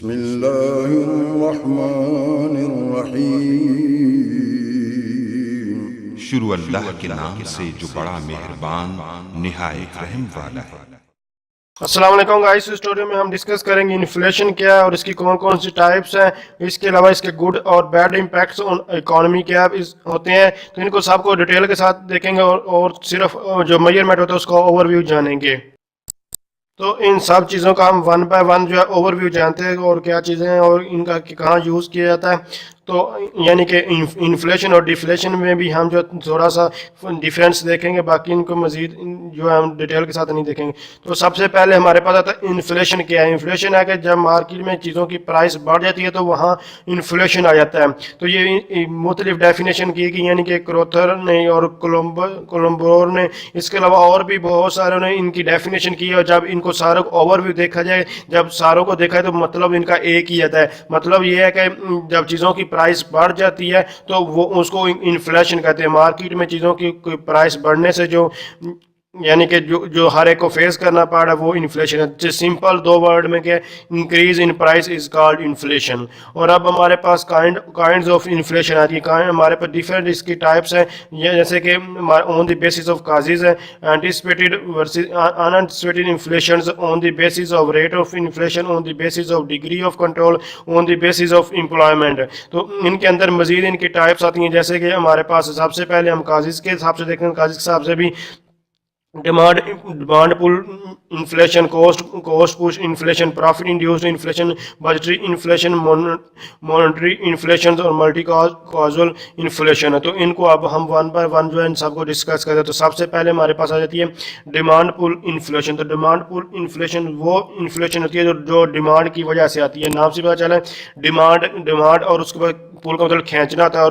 बिस्मिल्लाहिर्रहमानिर्रहीम। शुरू अल्लाह के नाम से जो बड़ा मेहरबान निहायत रहम वाला है। अस्सलाम वालेकुम गाइस, इस स्टोरी में हम डिस्कस करेंगे इन्फ्लेशन क्या है और इसकी कौन कौन सी टाइप्स हैं। इसके अलावा इसके गुड और बैड इम्पैक्ट्स ऑन इकोनॉमी क्या होते हैं, तो इनको सबको डिटेल के साथ देखेंगे और सिर्फ जो मेजरमेंट होता है उसका ओवरव्यू जानेंगे। तो इन सब चीज़ों का हम वन बाय वन जो है ओवरव्यू जानते हैं और क्या चीज़ें हैं और इनका कहाँ यूज़ किया जाता है। तो यानी कि इन्फ्लेशन और डिफ्लेशन में भी हम जो थोड़ा सा डिफरेंस देखेंगे, बाकी इनको मजीद जो है हम डिटेल के साथ नहीं देखेंगे। तो सबसे पहले हमारे पास आता है इन्फ्लेशन क्या है। इन्फ्लेशन है कि जब मार्केट में चीज़ों की प्राइस बढ़ जाती है तो वहाँ इन्फ्लेशन आ जाता है। तो ये मुख्तलिफ डेफिनेशन की गई, यानी कि क्रोथर ने और कोलम्बोर ने, इसके अलावा और भी बहुत सारों ने इनकी डेफिनेशन की है। और जब इनको सारों को ओवरव्यू देखा जाए, जब सारों को देखा है तो मतलब इनका एक ही आता है। मतलब ये है कि जब चीज़ों की प्राइस बढ़ जाती है तो वो उसको इन्फ्लेशन कहते हैं। मार्केट में चीज़ों की प्राइस बढ़ने से जो यानी कि जो हर एक को फेस करना पड़ रहा है वो इन्फ्लेशन है। सिंपल दो वर्ड में क्या, increase in price is called inflation. और अब हमारे पास काइंड्स ऑफ इन्फ्लेशन आती है। हमारे पास डिफरेंट इसकी टाइप्स हैं, जैसे कि on the basis of causes है, anticipated versus unanticipated inflation, on the basis of rate of inflation, on the basis of degree of control, on the basis of employment. तो इनके अंदर मजीद इनकी टाइप्स आती हैं, जैसे कि हमारे पास सबसे पहले हम काजेज के हिसाब से देखें। काजेज के हिसाब से भी demand pull inflation, cost push inflation, profit induced inflation, budgetary inflation, monetary inflation और मल्टी कॉजल इन्फ्लेशन है। तो इनको अब हम वन बाय वन जो है इन सबको डिस्कस करते हैं। तो सबसे पहले हमारे पास आ जाती है डिमांड पुल इन्फ्लेशन। तो डिमांड पुल इन्फ्लेशन वो इन्फ्लेशन होती है जो डिमांड की वजह से आती है। नाम से पता चला डिमांड और उसके बाद पुल का मतलब खींचना था,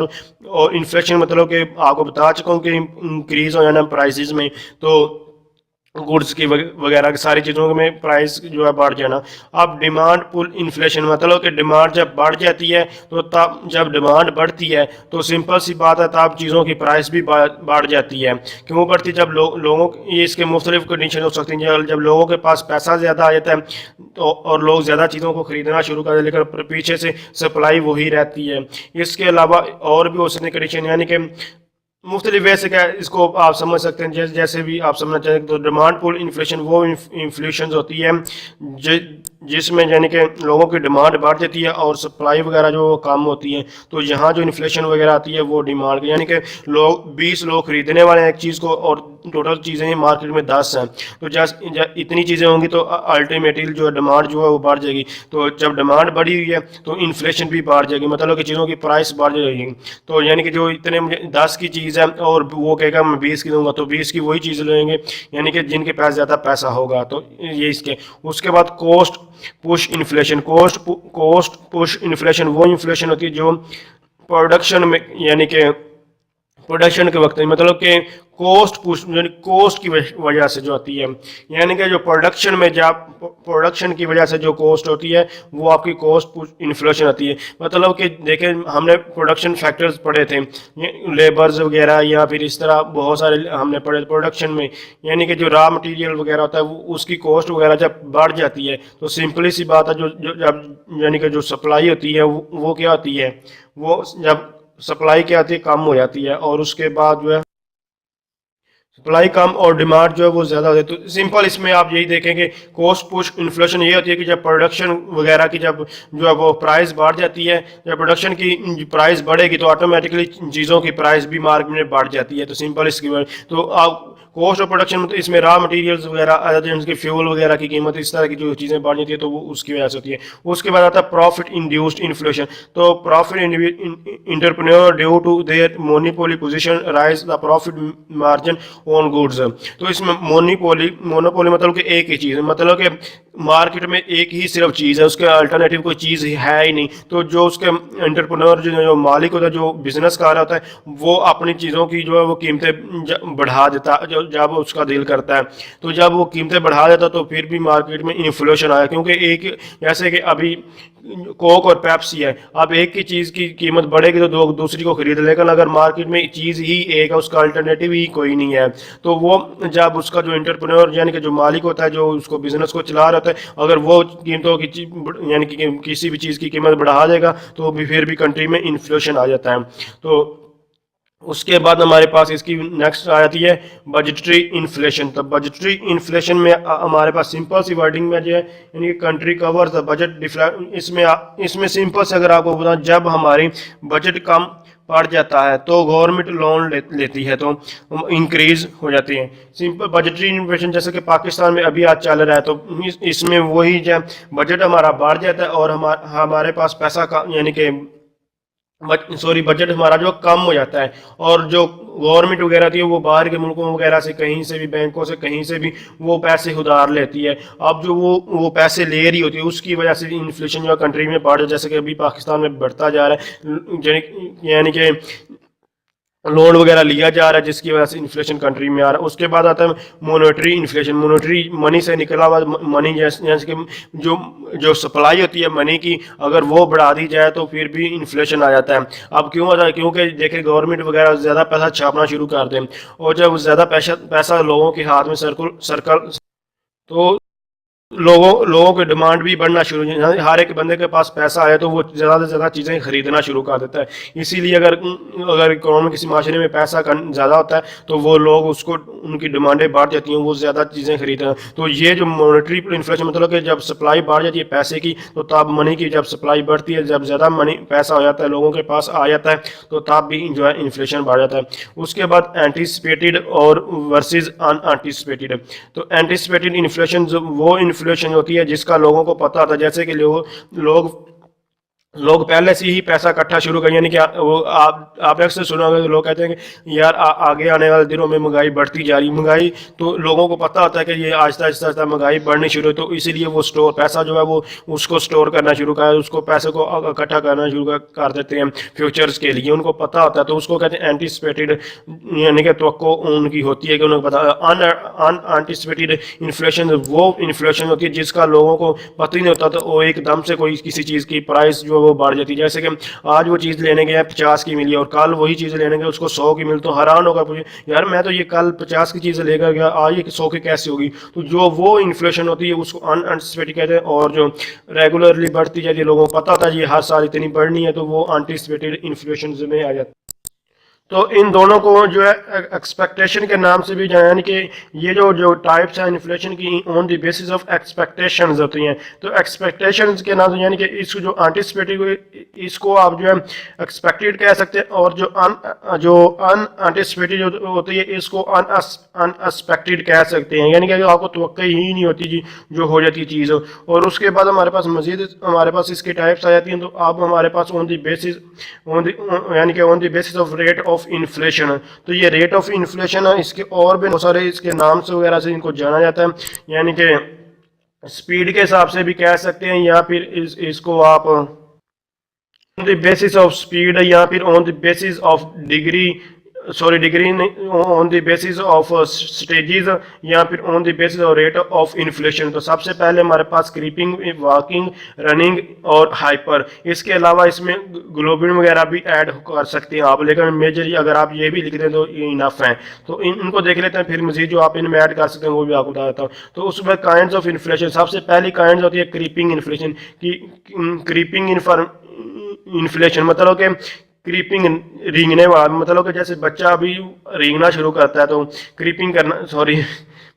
और इन्फ्लेशन मतलब कि आपको बता चुका हूँ कि इंक्रीज हो जाना प्राइसेस में। तो गुड्स की वगैरह की सारी चीज़ों में प्राइस जो है बढ़ जाना। अब डिमांड पुल इन्फ्लेशन मतलब कि डिमांड जब बढ़ जाती है तो तब जब डिमांड बढ़ती है तो सिंपल सी बात है तब चीज़ों की प्राइस भी बढ़ जाती है। क्यों बढ़ती? जब लोगों ये इसके मुख्तलिफ कंडीशन हो सकती हैं। जब लोगों के पास पैसा ज़्यादा आ जाता है तो और लोग ज़्यादा चीज़ों को ख़रीदना शुरू कर देते हैं, लेकिन पीछे से सप्लाई वही रहती है। इसके अलावा और भी हो सकती कंडीशन, यानी कि मुख्तलिफ वैसे क्या इसको आप समझ सकते हैं, जैसे भी आप समझना चाहें। तो डिमांड पुल इन्फ्लेशन वो इन्फ्लेशन होती है जिसमें यानी कि लोगों की डिमांड बढ़ जाती है और सप्लाई वगैरह जो कम होती है। तो यहाँ जो इन्फ्लेशन वगैरह आती है वो डिमांड, यानी कि 20 लोग खरीदने वाले हैं एक चीज़ को और टोटल चीज़ें मार्केट में 10 हैं। तो जब इतनी चीज़ें होंगी तो अल्टीमेटली जो है डिमांड जो है वो बढ़ जाएगी। तो जब डिमांड बढ़ी हुई है तो इन्फ्लेशन भी बढ़ जाएगी, मतलब कि चीज़ों की प्राइस बढ़ जाएगी। तो यानी कि जो इतने मुझे 10 की चीज़ है और वो कहेगा मैं 20 की दूंगा, तो 20 की वही चीज़ लेंगे, यानी कि जिनके पास ज़्यादा पैसा होगा। तो ये इसके उसके बाद cost push inflation. Cost push inflation वो इन्फ्लेशन होती है जो प्रोडक्शन में, यानी कि प्रोडक्शन के वक्त मतलब कि कॉस्ट पुश यानी कॉस्ट की वजह से जो आती है, यानी कि जो प्रोडक्शन में जब प्रोडक्शन की वजह से जो कॉस्ट होती है वो आपकी कॉस्ट पुश इन्फ्लेशन आती है। मतलब कि देखें हमने प्रोडक्शन फैक्टर्स पढ़े थे, लेबर्स वगैरह या फिर इस तरह बहुत सारे हमने पढ़े प्रोडक्शन में, यानी कि जो रॉ मटेरियल वगैरह होता है वो उसकी कॉस्ट वगैरह जब बढ़ जाती है तो सिंपली सी बात है जो जब यानी कि जो सप्लाई होती है वो क्या होती है, वो जब सप्लाई क्या आती है कम हो जाती है और उसके बाद जो है सप्लाई कम और डिमांड जो है वो ज़्यादा होती है। तो सिंपल इसमें आप यही देखेंगे कॉस्ट पुश इन्फ्लेशन ये होती है कि जब प्रोडक्शन वगैरह की जब जो है वो प्राइस बढ़ जाती है, जब प्रोडक्शन की प्राइस बढ़ेगी तो ऑटोमेटिकली चीज़ों की प्राइस भी मार्केट में बढ़ जाती है। तो सिंपल इसकी तो आप कॉस्ट ऑफ प्रोडक्शन मतलब इसमें रॉ मटेरियल्स वगैरह जिनकी फ्यूल वगैरह की कीमत इस तरह की जो चीज़ें बढ़ जाती है तो वो उसकी वजह से होती है। उसके बाद आता है प्रॉफिट इंड्यूस्ड इन्फ्लेशन। तो profit entrepreneur due to their monopoly position raise the profit margin on goods. तो इसमें मोनोपोली मतलब कि एक ही चीज़ है, मतलब कि मार्केट में एक ही सिर्फ चीज़ है, उसके अल्टरनेटिव कोई चीज़ है ही नहीं। तो जो उसके एंटरप्रेन्योर जो मालिक होता है, जो बिजनेस कर रहा होता है, वो अपनी चीज़ों की जो है वो कीमतें बढ़ा देता, जब उसका दिल करता है। तो जब वो कीमतें बढ़ा देता तो फिर भी मार्केट में इन्फ्लेशन आया, क्योंकि एक जैसे कि अभी कोक और पेप्सी है, अब एक की चीज़ की कीमत बढ़ेगी तो लोग दूसरी को खरीद, लेकिन अगर मार्केट में चीज़ ही एक है, उसका अल्टरनेटिव ही कोई नहीं है, तो वो जब उसका जो एंटरप्रेन्योर यानी कि जो मालिक होता है, जो उसको बिजनेस को चला रहा होता है, अगर वो कीमतों की यानी कि किसी भी चीज़ की कीमत बढ़ा देगा तो भी फिर भी कंट्री में इन्फ्लेशन आ जाता है। तो उसके बाद हमारे पास इसकी नेक्स्ट आ जाती है बजटरी इन्फ्लेशन। तो बजटरी इन्फ्लेशन में हमारे पास सिंपल सी वर्डिंग में जो है यानी कि कंट्री कवर्स द बजट, इसमें सिंपल से अगर आपको बताऊं, जब हमारी बजट कम पड़ जाता है तो गवर्नमेंट लोन लेती है तो इंक्रीज हो जाती है। सिंपल बजटरी इन्फ्लेशन जैसे कि पाकिस्तान में अभी आज चल रहा है, तो इसमें वही जो बजट हमारा बढ़ जाता है और हमारे पास पैसा का यानी कि बजट हमारा जो कम हो जाता है, और जो गवर्नमेंट वगैरह थी वो बाहर के मुल्कों वगैरह से कहीं से भी, बैंकों से कहीं से भी वो पैसे उधार लेती है। अब जो वो पैसे ले रही होती है उसकी वजह से इन्फ्लेशन जो कंट्री में बढ़, जैसे कि अभी पाकिस्तान में बढ़ता जा रहा है, यानी कि लोन वगैरह लिया जा रहा है जिसकी वजह से इन्फ्लेशन कंट्री में आ रहा है। उसके बाद आता है मोनेटरी इन्फ्लेशन। मोनेटरी मनी से निकला हुआ मनी, जैसे कि जो सप्लाई होती है मनी की, अगर वो बढ़ा दी जाए तो फिर भी इन्फ्लेशन आ जाता है। अब क्यों आता है? क्योंकि देखें गवर्नमेंट वगैरह ज़्यादा पैसा छापना शुरू कर दें, और जब ज़्यादा पैसा लोगों के हाथ में सर्कल तो लोगों की डिमांड भी बढ़ना शुरू हो जाती है। हर एक बंदे के पास पैसा आया तो वो ज़्यादा से ज़्यादा चीज़ें खरीदना शुरू कर देता है। इसीलिए अगर इकोनॉमी किसी माशरे में पैसा ज़्यादा होता है तो वो लोग उसको, उनकी डिमांडें बढ़ जाती हैं, वो ज़्यादा चीज़ें खरीदते हैं। तो ये जो मॉनेटरी इन्फ्लेशन मतलब कि जब सप्लाई बढ़ जाती है पैसे की, तो तब मनी की जब सप्लाई बढ़ती है, जब ज़्यादा मनी पैसा हो जाता है लोगों के पास आ जाता है, तो तब भी जो है इन्फ्लेशन बढ़ जाता है। उसके बाद एंटीसिपेटेड और वर्सेज अनएंटीसिपेटेड। तो एंटीसिपेटेड इन्फ्लेशन वो इन्फ्लेशन होती है जिसका लोगों को पता होता है, जैसे कि लोग पहले से ही पैसा इकट्ठा शुरू कर, यानी कि वो आप अक्सर सुना होगा, लोग कहते हैं कि यार आगे आने वाले दिनों में महंगाई बढ़ती जा रही है। महंगाई तो लोगों को पता होता है कि ये आहिस्ता आहिस्ता महंगाई बढ़नी शुरू है, तो इसीलिए वो पैसा जो है वो उसको स्टोर करना शुरू कर, उसको पैसे को इकट्ठा करना शुरू कर देते हैं फ्यूचर्स के लिए। उनको पता होता है, तो उसको कहते हैं एंटीसिपेटेड, यानी कि तवक्को उनकी होती है कि उन्हें पता। अनएंटीसिपेटेड इन्फ्लेशन वो इन्फ्लेशन होती है जिसका लोगों को पता ही नहीं होता, तो वो एकदम से कोई किसी चीज़ की प्राइस जो वो बढ़ जाती है। जैसे कि आज वो चीज़ लेने गए 50 की मिली और कल वही चीज़ लेने गए उसको 100 की मिली, तो हैरान होगा पूछे यार मैं तो ये कल 50 की चीज़ लेकर गया, आज ये 100 की कैसे होगी? तो जो वो इन्फ्लेशन होती है उसको अनएंटिसिपेटेड कहते हैं, और जो रेगुलरली बढ़ती जाती है, लोगों को पता होता है ये हर साल इतनी बढ़नी है, तो वो एंटिसिपेटेड इन्फ्लेशन में आ जाता है। तो इन दोनों को जो है एक्सपेक्टेशन के नाम से भी जाना, यानी कि ये जो टाइप्स हैं इन्फ्लेशन की, on the basis of expectations होती हैं। तो एक्सपेक्टेशंस के नाम से यानी कि इसको जो एंटिसिपेटेड, इसको आप जो है एक्सपेक्टेड कह सकते हैं, और जो अनएंटिसिपेटेड होती है इसको अनएक्सपेक्टेड कह सकते हैं, यानी कि आपको तवक्को ही नहीं होती जी जो हो जाती है चीज़। और उसके बाद हमारे पास मजीद हमारे पास इसकी टाइप्स आ जाती हैं। तो अब हमारे पास ऑन द बेसिस यानी कि on the basis of rate of inflation. तो ये रेट ऑफ इन्फ्लेशन है, इसके और भी बहुत सारे इसके नाम से वगैरह से इनको जाना जाता है, यानी कि स्पीड के हिसाब से भी कह सकते हैं, या फिर इसको आप on the basis of speed, या फिर on the basis of degree on the basis of stages, या फिर on the basis of rate of inflation. तो सबसे पहले हमारे पास क्रीपिंग, वॉकिंग, रनिंग और हाइपर। इसके अलावा इसमें ग्लोबुलिन वगैरह भी ऐड कर सकते हैं आप, लेकिन मेजरली अगर आप ये भी लिख दें तो ये इनफ है। तो इनको देख लेते हैं, फिर मजीद जो आप इनमें ऐड कर सकते हैं वो भी आपको बता देता हूँ। तो उसमें काइंड्स ऑफ इन्फ्लेशन, सबसे पहली काइंड्स होती है क्रीपिंग इन्फ्लेशन की। क्रीपिंग इन्फ्लेशन मतलब कि क्रीपिंग, रेंगने वाला, मतलब कि जैसे बच्चा अभी रेंगना शुरू करता है तो क्रीपिंग करना, सॉरी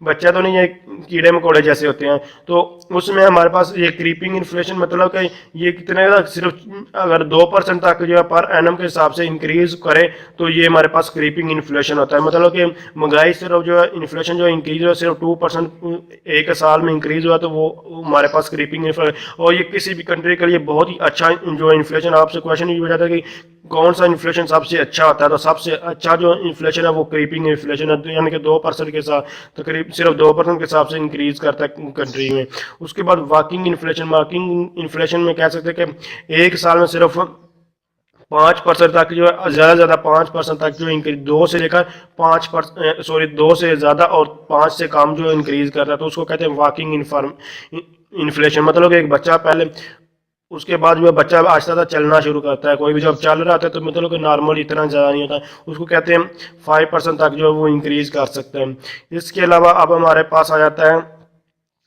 बच्चा तो नहीं, ये कीड़े मकोड़े जैसे होते हैं, तो उसमें हमारे पास ये क्रीपिंग इन्फ्लेशन मतलब कि ये कितने का, सिर्फ अगर 2% तक जो है पर एनम के हिसाब से इंक्रीज करे तो ये हमारे पास क्रीपिंग इन्फ्लेशन होता है। मतलब कि महंगाई सिर्फ जो है इन्फ्लेशन जो इंक्रीज हुआ सिर्फ 2% एक साल में इंक्रीज हुआ, तो वो हमारे पास क्रीपिंग इन्फ्लेशन। और ये किसी भी कंट्री के लिए बहुत ही अच्छा जो इन्फ्लेशन, आपसे क्वेश्चन ये हो जाता है कि कौन सा इन्फ्लेशन सबसे अच्छा होता है, तो सबसे अच्छा जो इन्फ्लेशन है वो क्रीपिंग इन्फ्लेशन है, यानी कि 2% के साथ तकरीब सिर्फ 2% के हिसाब से इंक्रीज करता है कंट्री में। उसके बाद वॉकिंग इन्फ्लेशन, वॉकिंग इन्फ्लेशन में कह सकते हैं कि एक साल में सिर्फ 5% तक जो है ज़्यादा से ज़्यादा 5% तक जो इंक्रीज 2 से ज़्यादा और 5 से कम जो इंक्रीज कर रहा है तो उसको कहते हैं वॉकिंग इन्फ्लेशन। मतलब कि एक बच्चा पहले उसके बाद जो है बच्चा आहिस्ता आहिस्ता चलना शुरू करता है, कोई भी जब चल रहा होता है तो मतलब कि नॉर्मल इतना ज़्यादा नहीं होता, उसको कहते हैं 5% तक जो है वो इंक्रीज कर सकते हैं। इसके अलावा अब हमारे पास आ जाता है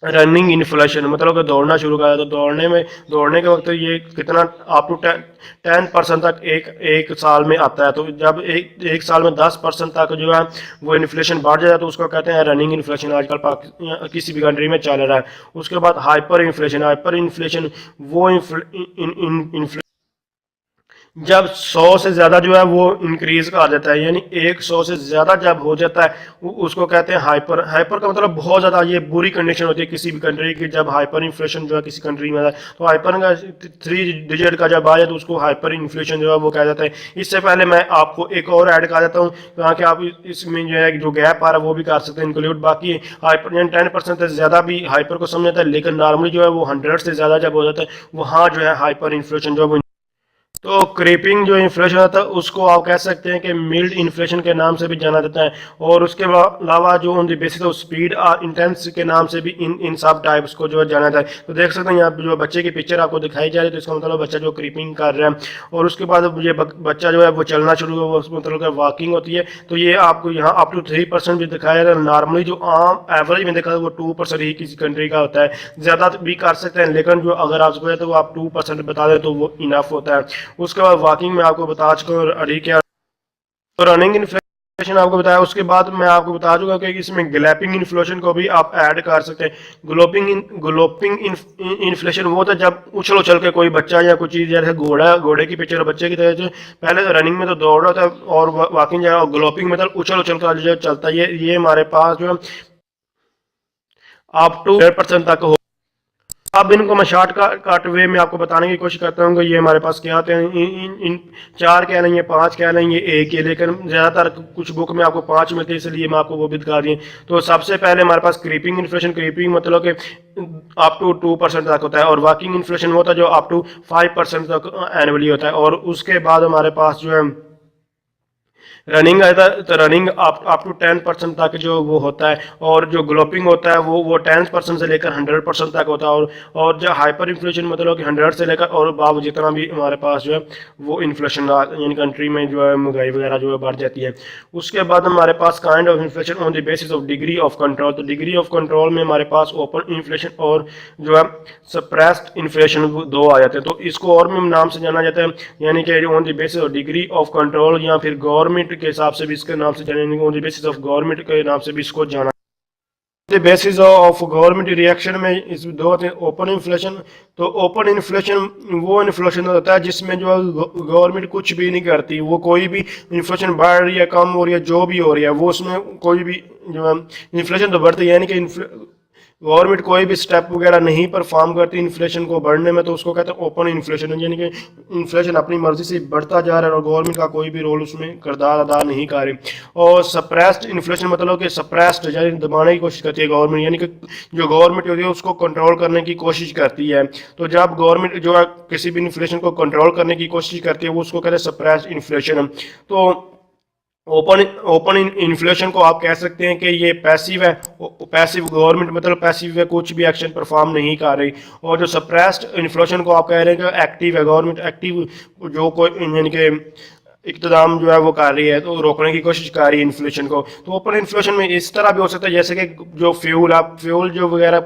रनिंग इन्फ्लेशन। मतलब कि दौड़ना शुरू करा तो दौड़ने के वक्त ये कितना अप टू 10% तक एक साल में आता है। तो जब एक साल में 10% तक जो है वो इन्फ्लेशन बढ़ जाए तो उसको कहते हैं रनिंग इन्फ्लेशन। आजकल किसी भी कंट्री में चल रहा है। उसके बाद हाइपर इन्फ्लेशन वो जब 100 से ज़्यादा जो है वो इंक्रीज का आ जाता है, यानी 100 से ज़्यादा जब हो जाता है उसको कहते हैं हाइपर। हाइपर का मतलब बहुत ज़्यादा ये बुरी कंडीशन होती है किसी भी कंट्री की, जब हाइपर इन्फ्लेशन जो है किसी कंट्री में आता है तो हाइपर का 3 डिजिट का जब आ जाए तो उसको हाइपर इन्फ्लेशन जो है वो कहा जाता है। इससे पहले मैं आपको एक और ऐड कर देता हूँ ताकि आप इसमें जो है जो गैप आ रहा है वो भी कर सकते हैं इंक्लूड। बाकी हाइपर 10% से ज़्यादा भी हाइपर को समझ आता है, लेकिन नॉर्मली जो है वो 100 से ज़्यादा जब हो जाता है वहाँ जो है हाइपर इन्फ्लेशन जो है वो। तो क्रीपिंग जो इन्फ्लेशन होता है उसको आप कह सकते हैं कि मिल्ड इन्फ्लेशन के नाम से भी जाना जाता है, और उसके अलावा जो on the basis of speed और इंटेंस के नाम से भी इन सब टाइप्स को जो है जाना जाता है। तो देख सकते हैं यहाँ पे जो बच्चे की पिक्चर आपको दिखाई जा रही है तो इसका मतलब बच्चा जो क्रीपिंग कर रहा है, और उसके बाद ये बच्चा जो है वो चलना शुरू हुआ उसमें मतलब वॉकिंग होती है। तो ये आपको यहाँ अप टू 3% भी दिखाया जाता है। नॉर्मली जो आम एवरेज में देखा वो 2% ही किसी कंट्री का होता है, ज़्यादा भी कर सकते हैं लेकिन जो अगर आपको तो वो आप 2% बता दें तो वो इनफ होता है। उसके बाद वॉकिंग में आपको बता चुका हूँ, अड़ी क्या रनिंग इन्फ्लेशन आपको बताया। उसके बाद मैं आपको बता चुका कि इसमें ग्लैपिंग इन्फ्लेशन को भी आप ऐड कर सकते हैं। ग्लोपिंग इन्फ्लेशन वो होता है जब उछल उछल के कोई बच्चा या कोई चीज़ जैसे घोड़े की पिक्चर बच्चे की तरह जो पहले तो रनिंग में तो दौड़ रहा था और वॉकिंग जो है, और ग्लोपिंग में तो उछल उछल कर जो चलता है। ये हमारे पास जो है अप टू 1% तक हो। अब इनको मैं शॉर्ट कट वे में आपको बताने की कोशिश करता हूँ कि ये हमारे पास क्या आते हैं। इन 4 कह लेंगे, 5 कह लेंगे, एक ही, लेकिन ज़्यादातर कुछ बुक में आपको 5 मिलते हैं इसलिए मैं आपको वो भी दिखा दिए। तो सबसे पहले हमारे पास क्रीपिंग इन्फ्लेशन। क्रीपिंग मतलब कि अप टू 2% तक होता है, और वॉकिंग इन्फ्लेशन होता है जो अप टू 5% तक एनुअली होता है। और उसके बाद हमारे पास जो है रनिंग आता है, तो रनिंग अप टू 10% तक जो वो होता है, और जो ग्लोपिंग होता है वो 10% से लेकर 100% तक होता है। और जो हाइपर इन्फ्लेशन मतलब कि 100 से लेकर और बाब जितना भी हमारे पास जो है वो इन्फ्लेशन यानी कंट्री में जो है महंगाई वगैरह जो है बढ़ जाती है। उसके बाद हमारे पास kind of inflation on the basis of degree of control. तो डिग्री ऑफ कंट्रोल में हमारे पास ओपन इन्फ्लेशन और जो है सप्रेस्ड इन्फ्लेशन दो आ जाते हैं। तो इसको और भी नाम से जाना जाता है, यानी कि on the basis of degree of control, या फिर गवर्नमेंट के हिसाब से भी इसके नाम से जाने, on the basis of government के नाम से भी इसको जाना। The basis of government reaction में इस दो होते हैं ओपन इन्फ्लेशन। तो ओपन इन्फ्लेशन वो इन्फ्लेशन होता है जिसमें जो गवर्नमेंट कुछ भी नहीं करती, वो कोई भी इन्फ्लेशन बढ़ रही है, कम हो रही है, जो भी हो रही है वो उसमें कोई भी जो है इन्फ्लेशन तो बढ़ती है, यानी कि गवर्नमेंट कोई भी स्टेप वगैरह नहीं परफॉर्म करती इन्फ्लेशन को बढ़ने में, तो उसको कहते हैं ओपन इन्फ्लेशन। यानी कि इन्फ्लेशन अपनी मर्जी से बढ़ता जा रहा है और गवर्नमेंट का कोई भी रोल उसमें किरदार अदा नहीं कर रही। और सप्रेस्ड इन्फ्लेशन मतलब कि सप्रेस्ड यानी दबाने की कोशिश करती है गवर्नमेंट, यानी कि जो गवर्नमेंट होती है उसको कंट्रोल करने की कोशिश करती है। तो जब गवर्नमेंट जो है किसी भी इन्फ्लेशन को कंट्रोल करने की कोशिश करती है वो उसको कहते हैं सप्रेस्ड इन्फ्लेशन। तो ओपन इन्फ्लेशन को आप कह सकते हैं कि ये पैसिव है। पैसिव गवर्नमेंट मतलब पैसिव है, कुछ भी एक्शन परफॉर्म नहीं कर रही। और जो सप्रेस्ड इन्फ्लेशन को आप कह रहे हैं कि एक्टिव है, गवर्नमेंट एक्टिव जो कोई यानी कि इक़्तिदाम जो है वो कर रही है, तो रोकने की कोशिश कर रही है इन्फ्लेशन को। तो ओपन इन्फ्लेशन में इस तरह भी हो सकता है जैसे कि जो फ्यूल जो वगैरह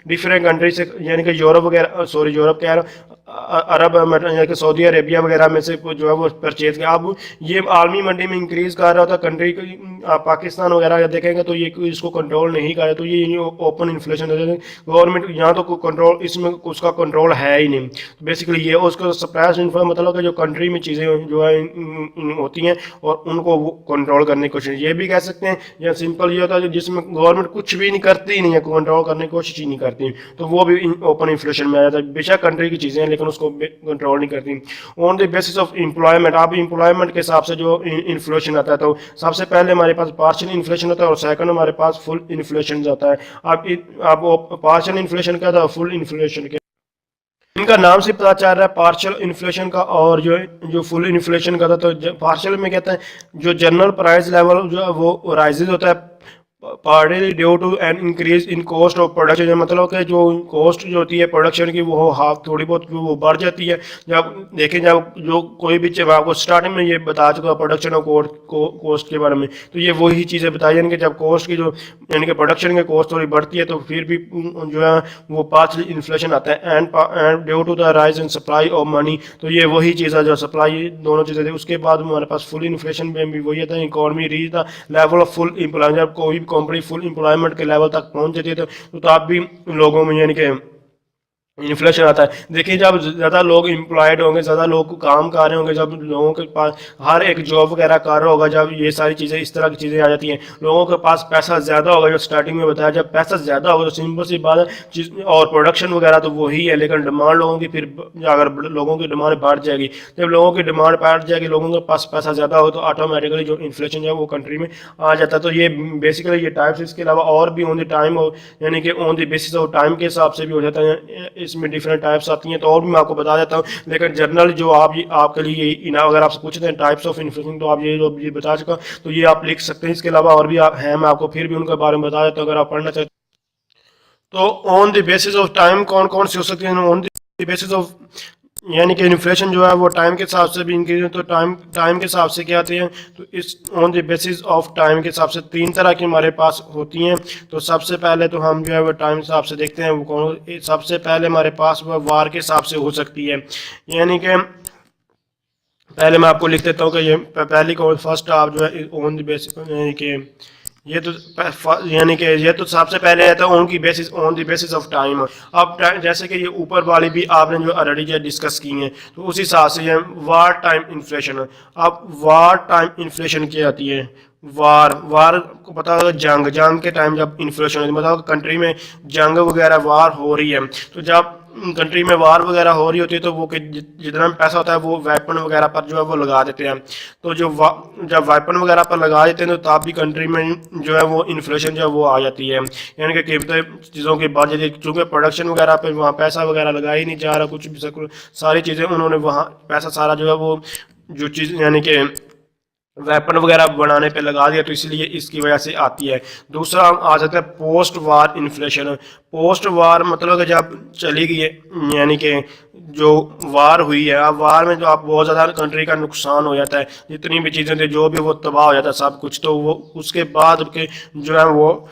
डिफरेंट कंट्री से, यानी कि यूरोप वगैरह, सॉरी यूरोप कह रहा हूँ, अरब यानी कि सऊदी अरेबिया वगैरह में से जो है वो परचेज किया। अब ये आलमी मंडी में इंक्रीज कर रहा होता है कंट्री, पाकिस्तान वगैरह देखेंगे तो ये इसको कंट्रोल नहीं कर रहा, तो ये ओपन इन्फ्लेशन है। गवर्नमेंट यहाँ तो कंट्रोल इसमें उसका कंट्रोल है ही नहीं। तो बेसिकली ये उसको सप्रेस इन्फ्लेशन मतलब कि जो कंट्री में चीज़ें जो है होती हैं और उनको वो कंट्रोल करने की कोशिश, ये भी कह सकते हैं। या सिंपल ये होता है जिसमें गवर्नमेंट कुछ भी नहीं करती, नहीं है कंट्रोल करने की कोशिश ही नहीं करती, तो वो भी ओपन इन्फ्लेशन में आ जाता है। बेशक कंट्री की चीज़ें हैं लेकिन उसको कंट्रोल नहीं करती। On the basis of employment, अब एम्प्लॉयमेंट के हिसाब से जो इन्फ्लेशन आता है, तो सबसे पहले हमारे पास पार्शियल इन्फ्लेशन होता है और सेकंड हमारे पास फुल इन्फ्लेशन आता है। अब पार्शियल इन्फ्लेशन क्या था, फुल इन्फ्लेशन क्या। इनका नाम से पता चल रहा है पार्शियल इन्फ्लेशन का और जो फुल इन्फ्लेशन का था। तो पार्शियल में कहते हैं जो जनरल प्राइस लेवल जो है वो राइजेज होता है partly due to an increase in cost of production, मतलब कि जो कॉस्ट जो होती है प्रोडक्शन की वो हाफ थोड़ी बहुत वो बढ़ जाती है। जब देखें जब जो कोई भी मैं आपको स्टार्टिंग में ये बता चुका प्रोडक्शन और कॉस्ट के बारे में, तो ये वही चीज़ें बताई यानी कि जब कॉस्ट की जो यानी कि प्रोडक्शन की कॉस्ट थोड़ी बढ़ती है तो फिर भी जो है वो पार्शल इन्फ्लेशन आता है and due to the rise in supply of money. तो ये वही चीज़ है जो सप्लाई दोनों चीज़ें थी। उसके बाद हमारे पास फुल इन्फ्लेशन में भी वही आता है economy reach the level of full employment, जब कोई कंपनी फुल एम्प्लॉयमेंट के लेवल तक पहुंच जाती है तो आप भी लोगों में यानी कि इन्फ्लेशन आता है। देखिए जब ज़्यादा लोग एम्प्लॉयड होंगे, ज़्यादा लोग काम कर रहे होंगे, जब लोगों के पास हर एक जॉब वगैरह कर रहा होगा, जब ये सारी चीज़ें इस तरह की चीज़ें आ जाती हैं, लोगों के पास पैसा ज़्यादा होगा। जो स्टार्टिंग में बताया जब पैसा ज़्यादा होगा तो सिंपल सी बात है और प्रोडक्शन वगैरह तो वही है, लेकिन डिमांड लोगों की फिर अगर लोगों की डिमांड बढ़ जाएगी, जब लोगों की डिमांड बढ़ जाएगी, लोगों के पास पैसा ज़्यादा हो तो ऑटोमेटिकली जो इन्फ्लेशन है वो कंट्री में आ जाता है। तो ये बेसिकली ये टाइप्स, इसके अलावा और भी ऑन द टाइम यानी कि on the basis of time के हिसाब से भी हो जाता है, इसमें डिफरेंट टाइप्स आती हैं तो और भी मैं आपको बता देता हूँ। लेकिन जनरल जो आप आपके लिए अगर आपसे पूछते हैं टाइप्स ऑफ इन्फ्लेशन तो आप ये बता चुका, तो ये आप लिख सकते हैं। इसके अलावा और भी आप हैं, मैं आपको फिर भी उनके बारे में बता देता हूँ अगर आप पढ़ना चाहते हैं। तो on the basis of time कौन कौन सी हो सकती है, ऑन द बेसिस ऑफ यानी कि इन्फ्लेशन जो है वो टाइम के हिसाब से भी इंक्रीज, तो टाइम के हिसाब से क्या आते हैं, तो इस on the basis of time के हिसाब से तीन तरह की हमारे पास होती हैं। तो सबसे पहले तो हम जो है वो टाइम हिसाब से देखते हैं वो कौन, सबसे पहले हमारे पास वो वार के हिसाब से हो सकती है। यानी कि पहले मैं आपको लिख देता हूँ कि ये पहली कौन फर्स्ट आप जो है ऑन द बेसिस यानी कि ये तो यानी कि ये तो सबसे पहले है तो उनकी basis on the basis of time. अब जैसे कि ये ऊपर वाली भी आपने जो ऑलरेडी जो डिस्कस की हैं तो उस हिसाब से ये वार टाइम इन्फ्लेशन। अब वार टाइम इन्फ्लेशन क्या आती है, वार को पता होगा जंग के टाइम जब इन्फ्लेशन होती है, मतलब कंट्री में जंग वगैरह वार हो रही है, तो जब कंट्री में वार वगैरह हो रही होती है तो वो जितना पैसा होता है वो वेपन वगैरह पर जो है वो लगा देते हैं। तो जब वेपन वगैरह पर लगा देते हैं तो तब भी कंट्री में जो है वो इन्फ्लेशन जो है वो आ जाती है, यानी कि कीमतें चीज़ों की बढ़ जाती है क्योंकि प्रोडक्शन वगैरह पे वहाँ पैसा वगैरह लगाया ही नहीं जा रहा, कुछ भी सारी चीज़ें उन्होंने वहाँ पैसा सारा जो है वो जो चीज़ यानी कि वेपन वगैरह बनाने पे लगा दिया, तो इसलिए इसकी वजह से आती है। दूसरा हम आ सकते हैं पोस्ट वार इन्फ्लेशन। पोस्ट वार मतलब कि जब चली गई है यानी कि जो वार हुई है, अब वार में जो आप बहुत ज़्यादा कंट्री का नुकसान हो जाता है, जितनी भी चीज़ें थी जो भी वो तबाह हो जाता है सब कुछ, तो वो उसके बाद के जो है वो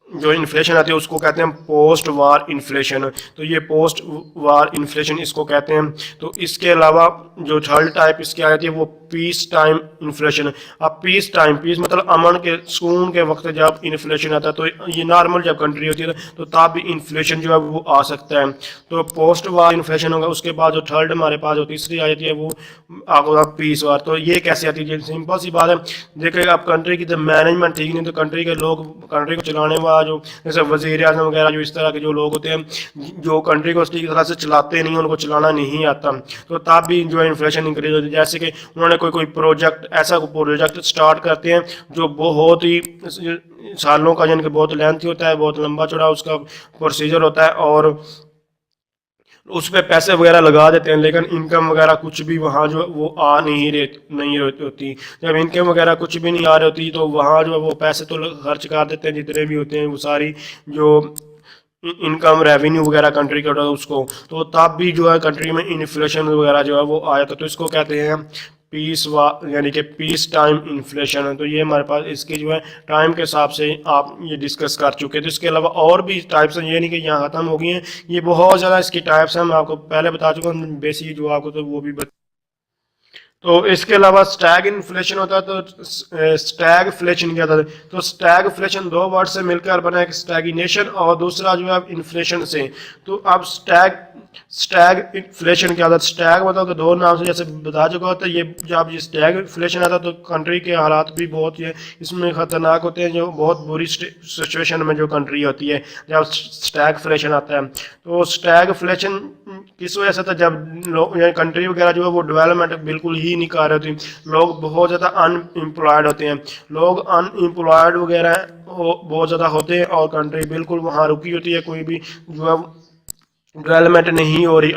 जो इन्फ्लेशन आती है उसको कहते हैं पोस्ट वार इन्फ्लेशन। तो ये पोस्ट वार इन्फ्लेशन इसको कहते हैं। तो इसके अलावा जो थर्ड टाइप इसकी आ जाती है वो पीस टाइम इन्फ्लेशन। अब पीस मतलब अमन के सुकून के वक्त जब इन्फ्लेशन आता है, तो ये नॉर्मल जब कंट्री होती है तो तब भी इन्फ्लेशन जो है वो आ सकता है, तो पोस्ट वार इन्फ्लेशन होगा। उसके बाद जो थर्ड हमारे पास जो तीसरी आ जाती है वो आपको पीस वार। तो ये कैसे आती है, सिंपल सी बात है, देखिए आप कंट्री की जब मैनेजमेंट ठीक नहीं तो कंट्री के लोग कंट्री को चलाने वाला जो जैसे वजीर आजम वगैरह जो इस तरह के जो लोग होते हैं जो कंट्री को ठीक तरह से चलाते नहीं, उनको चलाना नहीं आता, तो तब भी जो है इन्फ्लेशन इंक्रीज होती है। जैसे कि उन्होंने कोई प्रोजेक्ट ऐसा प्रोजेक्ट स्टार्ट करते हैं जो बहुत ही सालों का यानी कि बहुत लेंथी होता है, बहुत लंबा चौड़ा उसका प्रोसीजर होता है और उस पर पैसे वगैरह लगा देते हैं, लेकिन इनकम वगैरह कुछ भी वहाँ जो वो आ नहीं रहती होती। जब इनकम वगैरह कुछ भी नहीं आ रही होती तो वहाँ जो वो पैसे तो खर्च कर देते हैं जितने भी होते हैं, वो सारी जो इनकम रेवेन्यू वगैरह कंट्री का होता है उसको, तो तब भी जो है कंट्री में इन्फ्लेशन वगैरह जो है वो आ जाता है। तो इसको कहते हैं पीस यानी कि पीस टाइम इन्फ्लेशन है। तो ये हमारे पास इसकी जो है टाइम के हिसाब से आप ये डिस्कस कर चुके हैं। तो इसके अलावा और भी टाइप्स हैं, ये नहीं कि यहाँ ख़त्म हो गई हैं, ये बहुत ज़्यादा इसकी टाइप्स हैं, मैं आपको पहले बता चुका हूँ बेसिक जो आपको तो वो भी तो इसके अलावा स्टैग इन्फ्लेशन होता है। तो स्टैगफ्लेशन क्या था, तो स्टैगफ्लेशन दो वर्ड से मिलकर बना है, स्टैगिनेशन और दूसरा जो है इन्फ्लेशन से। तो अब स्टैग इन्फ्लेशन क्या था, स्टैग मतलब तो दो नाम से जैसे बता चुका होता है, ये जब ये स्टैग इन्फ्लेशन आता है तो कंट्री के हालात भी बहुत ही इसमें ख़तरनाक होते हैं, जो बहुत बुरी सिचुएशन में जो कंट्री होती है जब स्टैगफ्लेशन आता है। तो स्टैगफ्लेशन किस वजह से था, जब लोग कंट्री वगैरह जो है वो डेवलपमेंट बिल्कुल ही नहीं कर रही थी, लोग बहुत ज़्यादा अनएम्प्लॉयड होते हैं, लोग अनएम्प्लॉयड वगैरह बहुत ज़्यादा होते हैं और कंट्री बिल्कुल वहाँ रुकी होती है, कोई भी जो है डेवलपमेंट नहीं हो रही,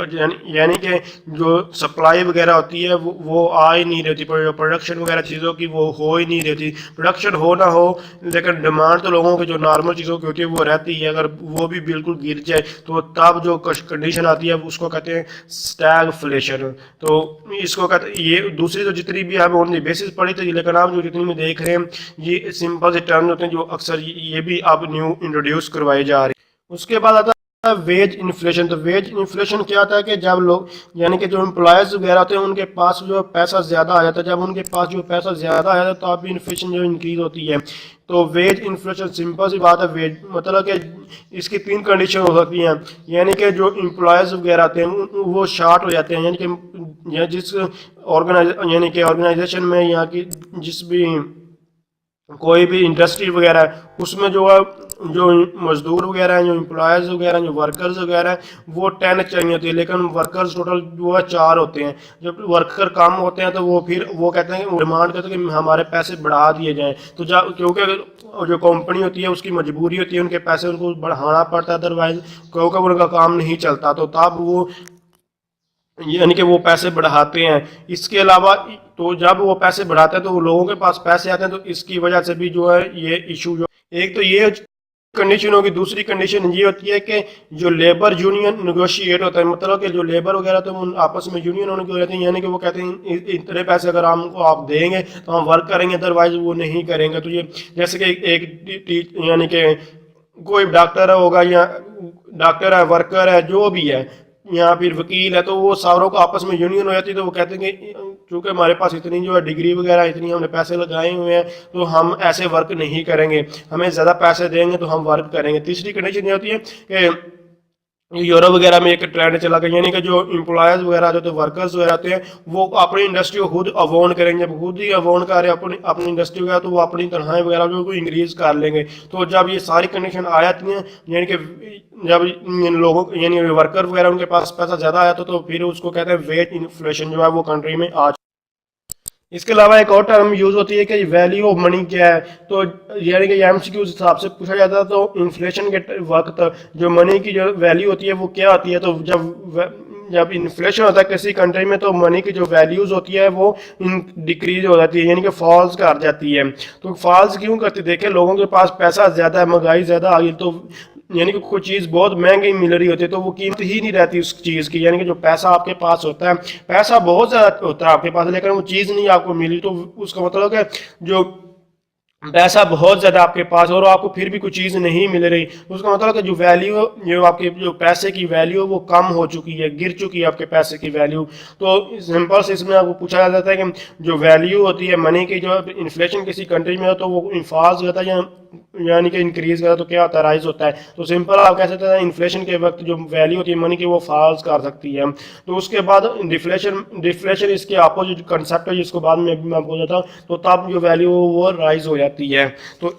यानी कि जो सप्लाई वगैरह होती है वो आ ही नहीं रहती, प्रोडक्शन वगैरह चीज़ों की वो हो ही नहीं रहती। प्रोडक्शन हो ना हो लेकिन डिमांड तो लोगों की जो नॉर्मल चीज़ों की होती है वो रहती है। अगर वो भी बिल्कुल गिर जाए तो तब जो कंडीशन आती है उसको कहते हैं स्टैगफ्लेशन। तो इसको कहते ये दूसरी जो जितनी भी हमें ओनली बेसिस पड़ी थी, लेकिन आप जो जितनी में देख रहे हैं ये सिंपल से टर्म होते हैं जो अक्सर ये भी अब न्यू इंट्रोड्यूस करवाए जा रहे हैं। उसके बाद आता है वेज इन्फ्लेशन। तो वेज इन्फ्लेशन क्या होता है कि जब लोग यानी कि जो एम्प्लॉयज़ वगैरह होते हैं उनके पास जो पैसा ज़्यादा आ जाता है, जब उनके पास जो पैसा ज़्यादा आ जाता है तो अब इन्फ्लेशन जो इंक्रीज होती है। तो वेज इन्फ्लेशन सिंपल सी बात है, वेज मतलब कि इसकी तीन कंडीशन हो सकती हैं। यानी कि जो एम्प्लॉयज़ वगैरह आते हैं वो शार्ट हो जाते हैं, यानी कि जिस यानी कि ऑर्गेनाइजेशन में या कि जिस भी कोई भी इंडस्ट्री वगैरह है उसमें जो है जो मजदूर वगैरह हैं, जो एम्प्लॉयज़ वगैरह हैं, जो वर्कर्स वगैरह हैं वो 10 चाहिए होती है, लेकिन वर्कर्स टोटल जो है 4 होते हैं। जब वर्कर कम होते हैं तो वो फिर वो कहते हैं कि डिमांड करते हैं कि हमारे पैसे बढ़ा दिए जाएँ। तो क्योंकि जो कंपनी होती है उसकी मजबूरी होती है, उनके पैसे उनको बढ़ाना पड़ता है, अदरवाइज क्योंकि उनका काम नहीं चलता, तो तब वो यानी कि वो पैसे बढ़ाते हैं। इसके अलावा तो जब वो पैसे बढ़ाते हैं तो लोगों के पास पैसे आते हैं, तो इसकी वजह से भी जो है ये इशू जो एक तो ये कंडीशन होगी। दूसरी कंडीशन ये होती है कि जो लेबर यूनियन निगोशिएट होता है, मतलब कि जो लेबर वगैरह तो उन आपस में यूनियन होने की रहती है, यानी कि वो कहते हैं इतने पैसे अगर हमको आप देंगे तो हम वर्क करेंगे, अदरवाइज वो नहीं करेंगे। तो ये जैसे कि एक यानी कि कोई डॉक्टर होगा या डॉक्टर है, वर्कर है, जो भी है या फिर वकील है, तो वो सारों को आपस में यूनियन हो जाती है। तो वो कहते हैं कि चूंकि हमारे पास इतनी जो है डिग्री वगैरह इतनी हमने पैसे लगाए हुए हैं तो हम ऐसे वर्क नहीं करेंगे, हमें ज़्यादा पैसे देंगे तो हम वर्क करेंगे। तीसरी कंडीशन ये होती है कि यूरोप वगैरह में एक ट्रेंड चला गया, यानी कि जो एम्प्लॉयज़ वगैरह जो वर्कर्स वगैरह होते हैं वो अपनी इंडस्ट्री को खुद अवॉन करेंगे। जब खुद ही अवॉन कर रहे अपनी अपनी इंडस्ट्री वगैरह तो वो अपनी तनख्वाहें वगैरह जो इंक्रीज़ कर लेंगे। तो जब ये सारी कंडीशन आ जाती हैं, यानी कि जब इन लोगों यानी वर्कर वगैरह उनके पास पैसा ज़्यादा आया तो फिर उसको कहते हैं वेज इन्फ्लेशन जो है वो कंट्री में आ। इसके अलावा एक और टर्म यूज होती है कि वैल्यू ऑफ मनी क्या है। तो यानी कि एमसीक्यू हिसाब से पूछा जाता है तो इन्फ्लेशन के वक्त जो मनी की जो वैल्यू होती है वो क्या होती है। तो जब इन्फ्लेशन होता है किसी कंट्री में तो मनी की जो वैल्यूज होती है वो डिक्रीज हो जाती है, यानी कि फॉल्स कर जाती है। तो फॉल्स क्यों करती है, देखें लोगों के पास पैसा ज़्यादा है, महंगाई ज़्यादा आ गई, तो यानी कि कोई चीज़ बहुत महंगी मिल रही होती है तो वो कीमत ही नहीं रहती उस चीज़ की। यानी कि जो पैसा आपके पास होता है, पैसा बहुत ज़्यादा होता है आपके पास, लेकिन वो चीज़ नहीं आपको मिली, तो उसका मतलब है जो पैसा बहुत ज़्यादा आपके पास और आपको फिर भी कोई चीज़ नहीं मिल रही, उसका मतलब कि जो वैल्यू जो आपके जो पैसे की वैल्यू वो कम हो चुकी है, गिर चुकी है आपके पैसे की वैल्यू। तो सिंपल से इसमें आपको पूछा जाता है कि जो वैल्यू होती है मनी की, जो इन्फ्लेशन किसी कंट्री में हो तो वो इन्फाज होता है या यानी कि इंक्रीज करा तो क्या होता है, राइज होता है। तो सिंपल आप कह सकते हैं इन्फ्लेशन के वक्त जो वैल्यू होती है मनी की वो फॉल्स कर सकती है। तो उसके बाद डिफ्लेशन इसके अपोजिट कंसेप्ट है जिसको बाद में मैं बोल देता हूँ। तो तब जो वैल्यू वो राइज हो जाती है। तो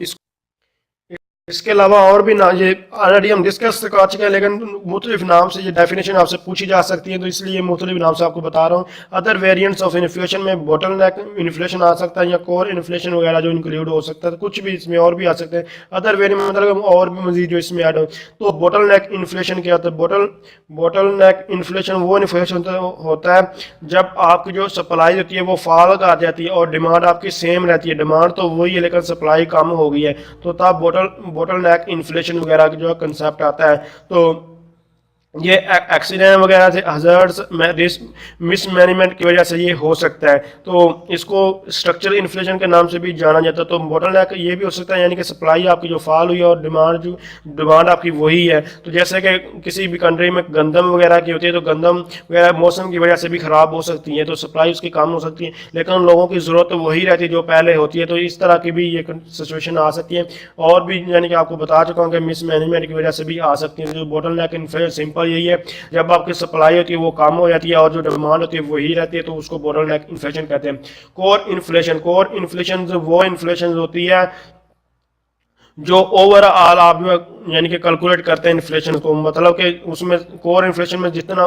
इसके अलावा और भी ना ये ऑलरेडी हम डिस्कस कर चुके हैं, लेकिन मुख्तलिफ नाम से ये डेफिनेशन आपसे पूछी जा सकती है, तो इसलिए मुख्तलिफ नाम से आपको बता रहा हूँ। अदर वेरिएंट्स ऑफ इन्फ्लेशन में बोटल नेक इन्फ्लेशन आ सकता है या कोर इन्फ्लेशन वगैरह जो इंक्लूड हो सकता है, कुछ भी इसमें और भी आ सकते हैं। अदर वेरिएंट मतलब और भी मजीद जो इसमें ऐड हो। तो बोटल नेक इन्फ्लेशन क्या होता है, बोटल नेक इन्फ्लेशन वो इन्फ्लेशन होता है जब आपकी जो सप्लाई होती है वो फॉल कर जाती है और डिमांड आपकी सेम रहती है। डिमांड तो वही है लेकिन सप्लाई कम हो गई है, तो तब बोटल नेक इन्फ्लेशन वगैरह का जो कंसेप्ट आता है। तो ये एक्सीडेंट वगैरह से हजार्ड्स मिसमैनेजमेंट की वजह से ये हो सकता है, तो इसको स्ट्रक्चरल इन्फ्लेशन के नाम से भी जाना जाता है। तो बोटलनेक ये भी हो सकता है यानी कि सप्लाई आपकी जो फॉल हुई है और डिमांड आपकी वही है। तो जैसे कि किसी भी कंट्री में गंदम वगैरह की होती है तो गंदम वगैरह मौसम की वजह से भी ख़राब हो सकती है, तो सप्लाई उसकी कम हो सकती है, लेकिन लोगों की ज़रूरत तो वही रहती है जो पहले होती है। तो इस तरह की भी ये सिचुएशन आ सकती है। और भी यानी कि आपको बता चुका हूँ कि मिसमैनेजमेंट की वजह से भी आ सकती है। जो बोटलनेक इन्फ्लेशन सिंपल यही है, जब आपकी सप्लाई होती है वो कम हो जाती है और जो डिमांड होती है वही रहती है, तो उसको बोटलनेक इन्फ्लेशन कहते हैं। कोर इन्फ्लेशन वो इन्फ्लेशन होती है जो ओवरऑल आप यानी कि कैलकुलेट करते हैं इन्फ्लेशन को, मतलब कि उसमें कोर इन्फ्लेशन में जितना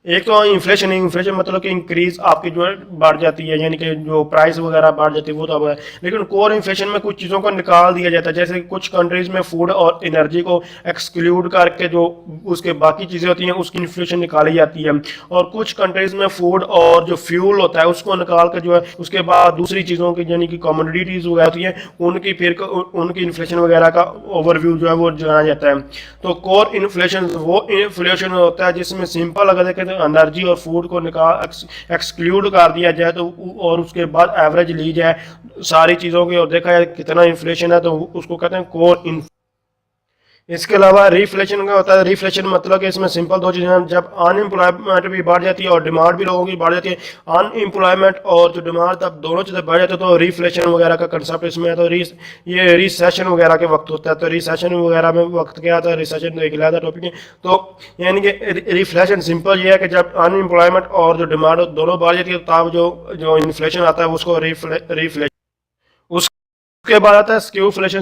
एक तो इन्फ्लेशन है, इन्फ्लेशन मतलब कि इंक्रीज आपकी जो है बढ़ जाती है, यानी कि जो प्राइस वगैरह बढ़ जाती है वो तो अब है। लेकिन कोर इन्फ्लेशन में कुछ चीज़ों को निकाल दिया जाता है, जैसे कि कुछ कंट्रीज में फूड और एनर्जी को एक्सक्लूड करके जो उसके बाकी चीज़ें होती हैं उसकी इन्फ्लेशन निकाली जाती है, और कुछ कंट्रीज में फूड और जो फ्यूल होता है उसको निकाल कर जो है उसके बाद दूसरी चीज़ों की यानी कि कमोडिटीज़ वगैरह होती हैं उनकी फिर उनकी इन्फ्लेशन वगैरह का ओवरव्यू जो है वो जाना जाता है। तो कोर इन्फ्लेशन वो इन्फ्लेशन होता है जिसमें सिंपल अगर देखें तो एनर्जी और फूड को निकाल एक्सक्लूड कर दिया जाए तो और उसके बाद एवरेज ली जाए सारी चीज़ों की और देखा जाए कितना इन्फ्लेशन है तो उसको कहते हैं कोर। इसके अलावा रिफ्लेशन का होता है, रिफ्लेशन मतलब कि इसमें सिंपल दो चीज़ें हैं, जब अनएम्प्लॉयमेंट भी बढ़ जाती है और डिमांड भी लोगों की बढ़ जाती है, अनएम्प्लॉयमेंट और जो डिमांड तब दोनों चीज़ें बढ़ जाती है तो रिफ्लेशन वगैरह का कंसेप्ट इसमें है। तो ये रिसेशन वगैरह के वक्त होता है, तो रिसेशन वगैरह में वक्त क्या आता है, रिसेशन तो एक अलग टॉपिक है। तो यानी कि रिफ्लेशन सिंपल ये है कि जब अनएम्प्लॉयमेंट और जो डिमांड दोनों बढ़ जाती है तब जो इन्फ्लेशन आता है उसको रिफ्लेशन। उसके बाद आता है स्क्यूफ्लेशन।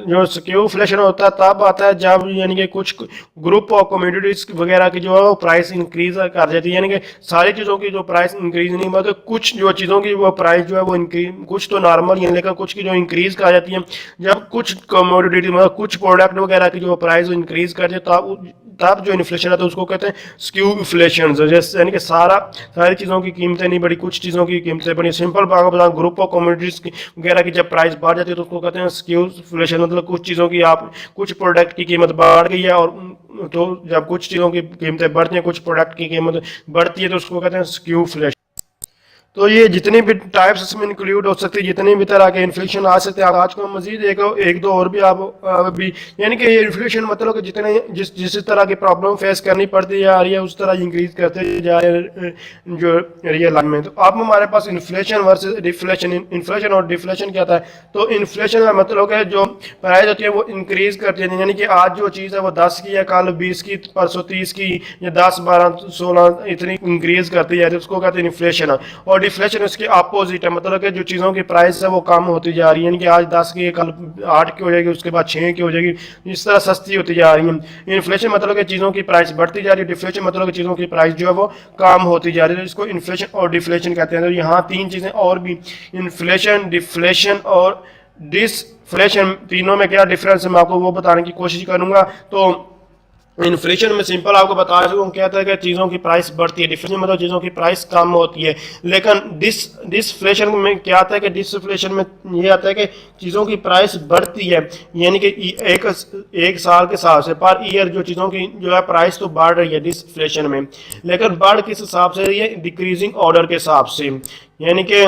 जो स्क्यूफ्लेशन होता है तब आता है जब यानी कि कुछ ग्रुप ऑफ कम्युनिटीज वगैरह की जो है वो प्राइस इंक्रीज कर देती है, यानी कि सारी चीज़ों की जो प्राइस इंक्रीज नहीं मतलब कुछ जो चीज़ों की वो प्राइस जो है वो इंक्रीज, कुछ तो नॉर्मल है लेकिन कुछ की जो इंक्रीज कर जाती है। जब कुछ कमोडिटी मतलब कुछ प्रोडक्ट वगैरह की जो प्राइस इंक्रीज कर जाती है तब जो इन्फ्लेशन है तो उसको कहते हैं स्क्यू इन्फ्लेशन। जैसे यानी कि सारी चीज़ों की कीमतें नहीं बढ़ी, कुछ चीज़ों की कीमतें बढ़ी। सिंपल बात बताऊं, ग्रुप ऑफ कम्युनिटीज वगैरह की जब प्राइस बढ़ जाती है तो उसको कहते हैं स्क्यू इन्फ्लेशन, मतलब कुछ चीज़ों की कुछ प्रोडक्ट की कीमत बढ़ गई है और तो जब कुछ चीज़ों की कीमतें बढ़ती हैं कुछ प्रोडक्ट की कीमत बढ़ती है तो उसको कहते हैं स्क्यू इन्फ्लेशन। तो ये जितनी भी टाइप्स इसमें इंक्लूड हो सकती है, जितनी भी तरह के इन्फ्लेशन आ सकते हैं, आज को मजीद एक दो और भी आप भी यानी कि ये इन्फ्लेशन मतलब कि जितने जिस तरह की प्रॉब्लम फेस करनी पड़ती जा रही है उस तरह इंक्रीज करते जा रहे हैं जो रियल लाइन में। तो अब हमारे पास इन्फ्लेशन वर्सेस डिफ्लेशन, इन्फ्लेशन और डिफ्लेशन क्या था। तो इन्फ्लेशन का मतलब है जो प्राइस होती है वो इंक्रीज करती है, यानी कि आज जो चीज़ है वो 10 की है, कल 20 की, परसों 30 की, या 10 12 16 इतनी इंक्रीज करती है तो उसको कहते हैं इन्फ्लेशन। और डिफ्लेशन उसके अपोजिट है, मतलब कि जो चीज़ों की प्राइस है वो कम होती जा रही है, यानी कि आज 10 की कल 8 की हो जाएगी, उसके बाद 6 की हो जाएगी, इस तरह सस्ती होती जा रही है। इन्फ्लेशन मतलब कि चीज़ों की प्राइस बढ़ती जा रही है, डिफ्लेशन मतलब कि चीज़ों की प्राइस जो है वो कम होती जा रही है, इसको इन्फ्लेशन और डिफ्लेशन कहते हैं। तो यहाँ तीन चीज़ें और भी, इन्फ्लेशन, डिफ्लेशन और डिसफ्लेशन, तीनों में क्या डिफरेंस है मैं आपको वो बताने की कोशिश करूँगा। तो इन्फ्लेशन में सिंपल आपको बता सकूँ कहता है कि चीज़ों की प्राइस बढ़ती है, डिफ्लेशन मतलब चीज़ों की प्राइस कम होती है। लेकिन डिसफ्लेशन में क्या आता है कि डिसफ्लेशन में ये आता है कि चीज़ों की प्राइस बढ़ती है, यानी कि एक साल के हिसाब से पर ईयर जो चीज़ों की जो है प्राइस तो बढ़ रही है डिसफ्लेशन में, लेकिन बढ़ किस हिसाब से रही है, डिक्रीजिंग ऑर्डर के हिसाब से। यानी कि